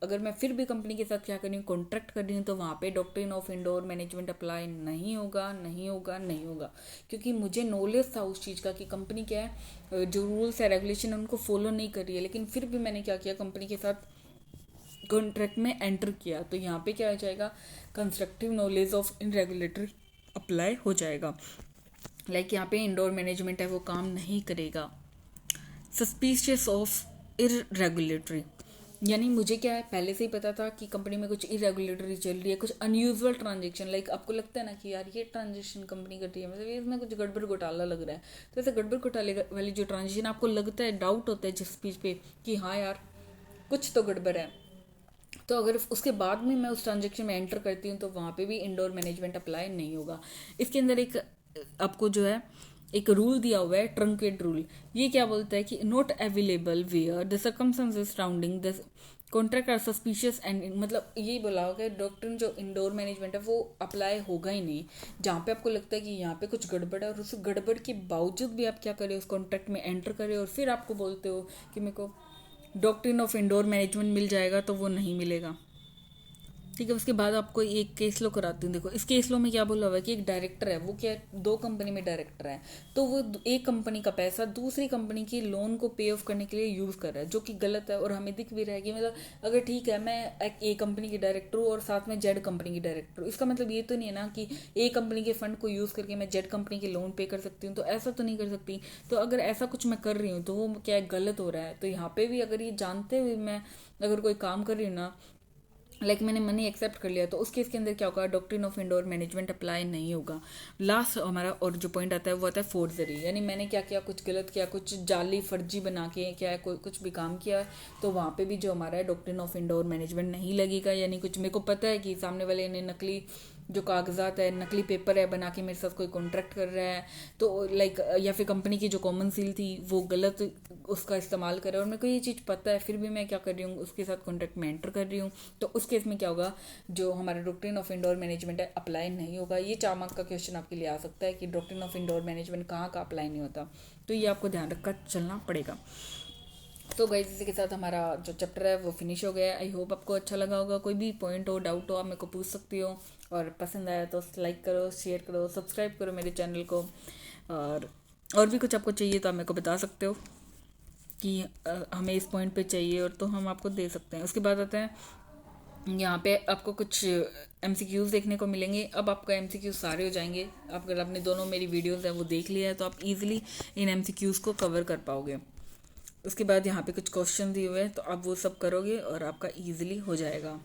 अगर मैं फिर भी कंपनी के साथ क्या कर रही हूँ, कॉन्ट्रैक्ट कर रही हूँ, तो वहाँ पे doctrine of indoor management apply नहीं होगा, नहीं होगा, नहीं होगा, क्योंकि मुझे नॉलेज था उस चीज़ का कि कंपनी क्या है, जो रूल्स है रेगुलेशन उनको फॉलो नहीं कर रही है, लेकिन फिर भी मैंने क्या किया, कंपनी के साथ कॉन्ट्रैक्ट में एंटर किया, तो यहाँ पे क्या हो जाएगा, constructive knowledge of in regulatory apply हो जाएगा। लाइक यहाँ पे इंडोर मैनेजमेंट है वो काम नहीं करेगा। सस्पिशियस ऑफ इरेगुलेटरी, यानी मुझे क्या है, पहले से ही पता था कि कंपनी में कुछ इरेगुलेटरी चल रही है, कुछ अनयूजुअल ट्रांजेक्शन, लाइक आपको लगता है ना कि यार ये ट्रांजेक्शन कंपनी कर रही है, मतलब इसमें कुछ गड़बड़ घोटाला लग रहा है, तो ऐसे गड़बड़ घोटाले वाली जो ट्रांजेक्शन आपको लगता है, डाउट होता है जिस चीज़ पे कि हाँ यार कुछ तो गड़बड़ है, तो अगर उसके बाद में मैं उस ट्रांजेक्शन में एंटर करती हूँ तो वहाँ पे भी इंडोर मैनेजमेंट अप्लाई नहीं होगा। इसके अंदर एक आपको जो है एक रूल दिया हुआ है, ट्रंकेट रूल। ये क्या बोलता है कि not available where the circumstances surrounding the contract are suspicious and, मतलब यही बोला होगा डॉक्ट्रिन जो इंडोर मैनेजमेंट है वो अप्लाई होगा ही नहीं जहाँ पे आपको लगता है कि यहाँ पे कुछ गड़बड़ है, और उस गड़बड़ के बावजूद भी आप क्या करें, उस कॉन्ट्रैक्ट में एंटर करें और फिर आपको बोलते हो कि मेरे को डॉक्ट्रिन ऑफ इंडोर मैनेजमेंट मिल जाएगा, तो वो नहीं मिलेगा। ठीक है, उसके बाद आपको एक केस लो कराती हूँ। देखो इस केस लो में क्या बोला हुआ है कि एक डायरेक्टर है, वो क्या है, दो कंपनी में डायरेक्टर है, तो वो एक कंपनी का पैसा दूसरी कंपनी की लोन को पे ऑफ करने के लिए यूज़ कर रहा है, जो कि गलत है, और हमें दिख भी रहा है कि मतलब अगर ठीक है मैं ए कंपनी की डायरेक्टर हूँ और साथ में जेड कंपनी की डायरेक्टर हूँ, इसका मतलब ये तो नहीं है ना कि ए कंपनी के फंड को यूज़ करके मैं जेड कंपनी के लोन पे कर सकती हूँ, तो ऐसा तो नहीं कर सकती। तो अगर ऐसा कुछ मैं कर रही हूँ तो वो क्या है, गलत हो रहा है। तो यहाँ पे भी अगर ये जानते हुए मैं अगर कोई काम कर रही हूँ ना, लाइक मैंने मनी एक्सेप्ट कर लिया, तो उस केस के अंदर क्या होगा, doctrine of indoor management apply नहीं होगा। लास्ट हमारा और जो पॉइंट आता है वो आता है फोर्जरी, यानी मैंने क्या किया, कुछ गलत किया, कुछ जाली फर्जी बना के क्या है, कोई कुछ भी काम किया, तो वहाँ पे भी जो हमारा है डॉक्ट्रिन ऑफ इंडोर मैनेजमेंट नहीं लगेगा। यानी कुछ मेरे को पता है कि सामने वाले ने नकली जो कागजात है, नकली पेपर है बना के मेरे साथ कोई कॉन्ट्रैक्ट कर रहा है, तो लाइक या फिर कंपनी की जो कॉमन सील थी वो गलत उसका इस्तेमाल करे, और मेरे को ये चीज़ पता है फिर भी मैं क्या कर रही हूँ, उसके साथ कॉन्ट्रैक्ट में एंटर कर रही हूँ, तो उस केस में क्या होगा, जो हमारा डॉक्ट्रिन ऑफ इंडोर मैनेजमेंट है अप्लाई नहीं होगा। ये 4 मार्क का क्वेश्चन आपके लिए आ सकता है कि डॉक्ट्रिन ऑफ इंडोर मैनेजमेंट कहाँ का अप्लाई नहीं होता, तो ये आपको ध्यान रखकर चलना पड़ेगा। तो गाइस इसी के साथ हमारा जो चैप्टर है वो फिनिश हो गया है। आई होप आपको अच्छा लगा होगा। कोई भी पॉइंट हो, डाउट हो, आप मेरे को पूछ सकती हो, और पसंद आया तो लाइक करो, शेयर करो, सब्सक्राइब करो मेरे चैनल को, और भी कुछ आपको चाहिए तो आप मेरे को बता सकते हो कि हमें इस पॉइंट पे चाहिए, और तो हम आपको दे सकते हैं। उसके बाद आते हैं यहाँ पे आपको कुछ MCQs देखने को मिलेंगे। अब आपका MCQs सारे हो जाएंगे, आप अगर आपने दोनों मेरी वीडियोस है वो देख लिया है तो आप इजीली इन MCQs को कवर कर पाओगे। उसके बाद यहाँ पे कुछ क्वेश्चन दिए हुए हैं तो आप वो सब करोगे और आपका इजीली हो जाएगा।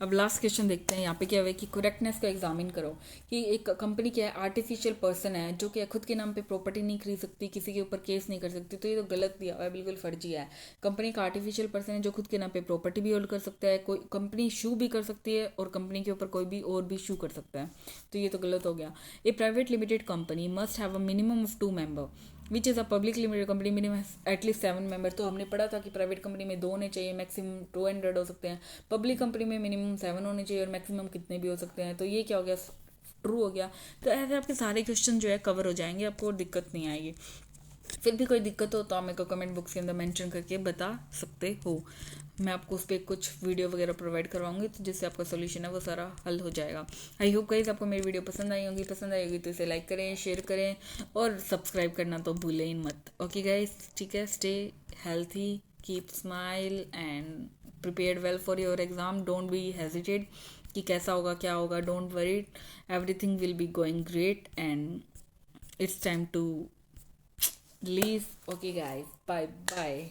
अब लास्ट क्वेश्चन देखते हैं। यहाँ पे क्या हुआ है कि करेक्टनेस को एग्जामिन करो कि एक कंपनी क्या है, आर्टिफिशियल पर्सन है जो कि खुद के नाम पे प्रॉपर्टी नहीं खरीद सकती, किसी के ऊपर केस नहीं कर सकती, तो ये तो गलत दिया हुआ है, बिल्कुल फर्जी है। कंपनी का आर्टिफिशियल पर्सन है जो खुद के नाम पे प्रॉपर्टी भी होल्ड कर सकता है, कोई कंपनी शू भी कर सकती है और कंपनी के ऊपर कोई भी और भी शू कर सकता है, तो ये तो गलत हो गया। A private limited company must have a minimum of 2 member which is a public limited company minimum at least 7 member. तो हमने पढ़ा था कि प्राइवेट कंपनी में 2 होने चाहिए, मैक्सिमम 200 हो सकते हैं, पब्लिक कंपनी में मिनिमम 7 होने चाहिए और मैक्सिमम कितने भी हो सकते हैं। तो ये क्या हो गया, ट्रू हो गया। तो ऐसे आपके सारे क्वेश्चन जो है कवर हो जाएंगे, आपको दिक्कत नहीं आएगी। फिर भी कोई दिक्कत हो तो आप मेरे को कमेंट बॉक्स के अंदर मेंशन करके बता सकते हो, मैं आपको उस पर कुछ वीडियो वगैरह प्रोवाइड करवाऊंगी, तो जिससे आपका सोल्यूशन है वो सारा हल हो जाएगा। आई होप गाइस आपको मेरी वीडियो पसंद आई होगी तो इसे लाइक करें, शेयर करें और सब्सक्राइब करना तो भूलें ही मत। ओके गाइस, ठीक है, stay healthy, keep smile and prepared well for your exam. Don't be hesitated कि कैसा होगा क्या होगा, don't worry, everything will be going great and it's time to leave. Okay guys, bye bye.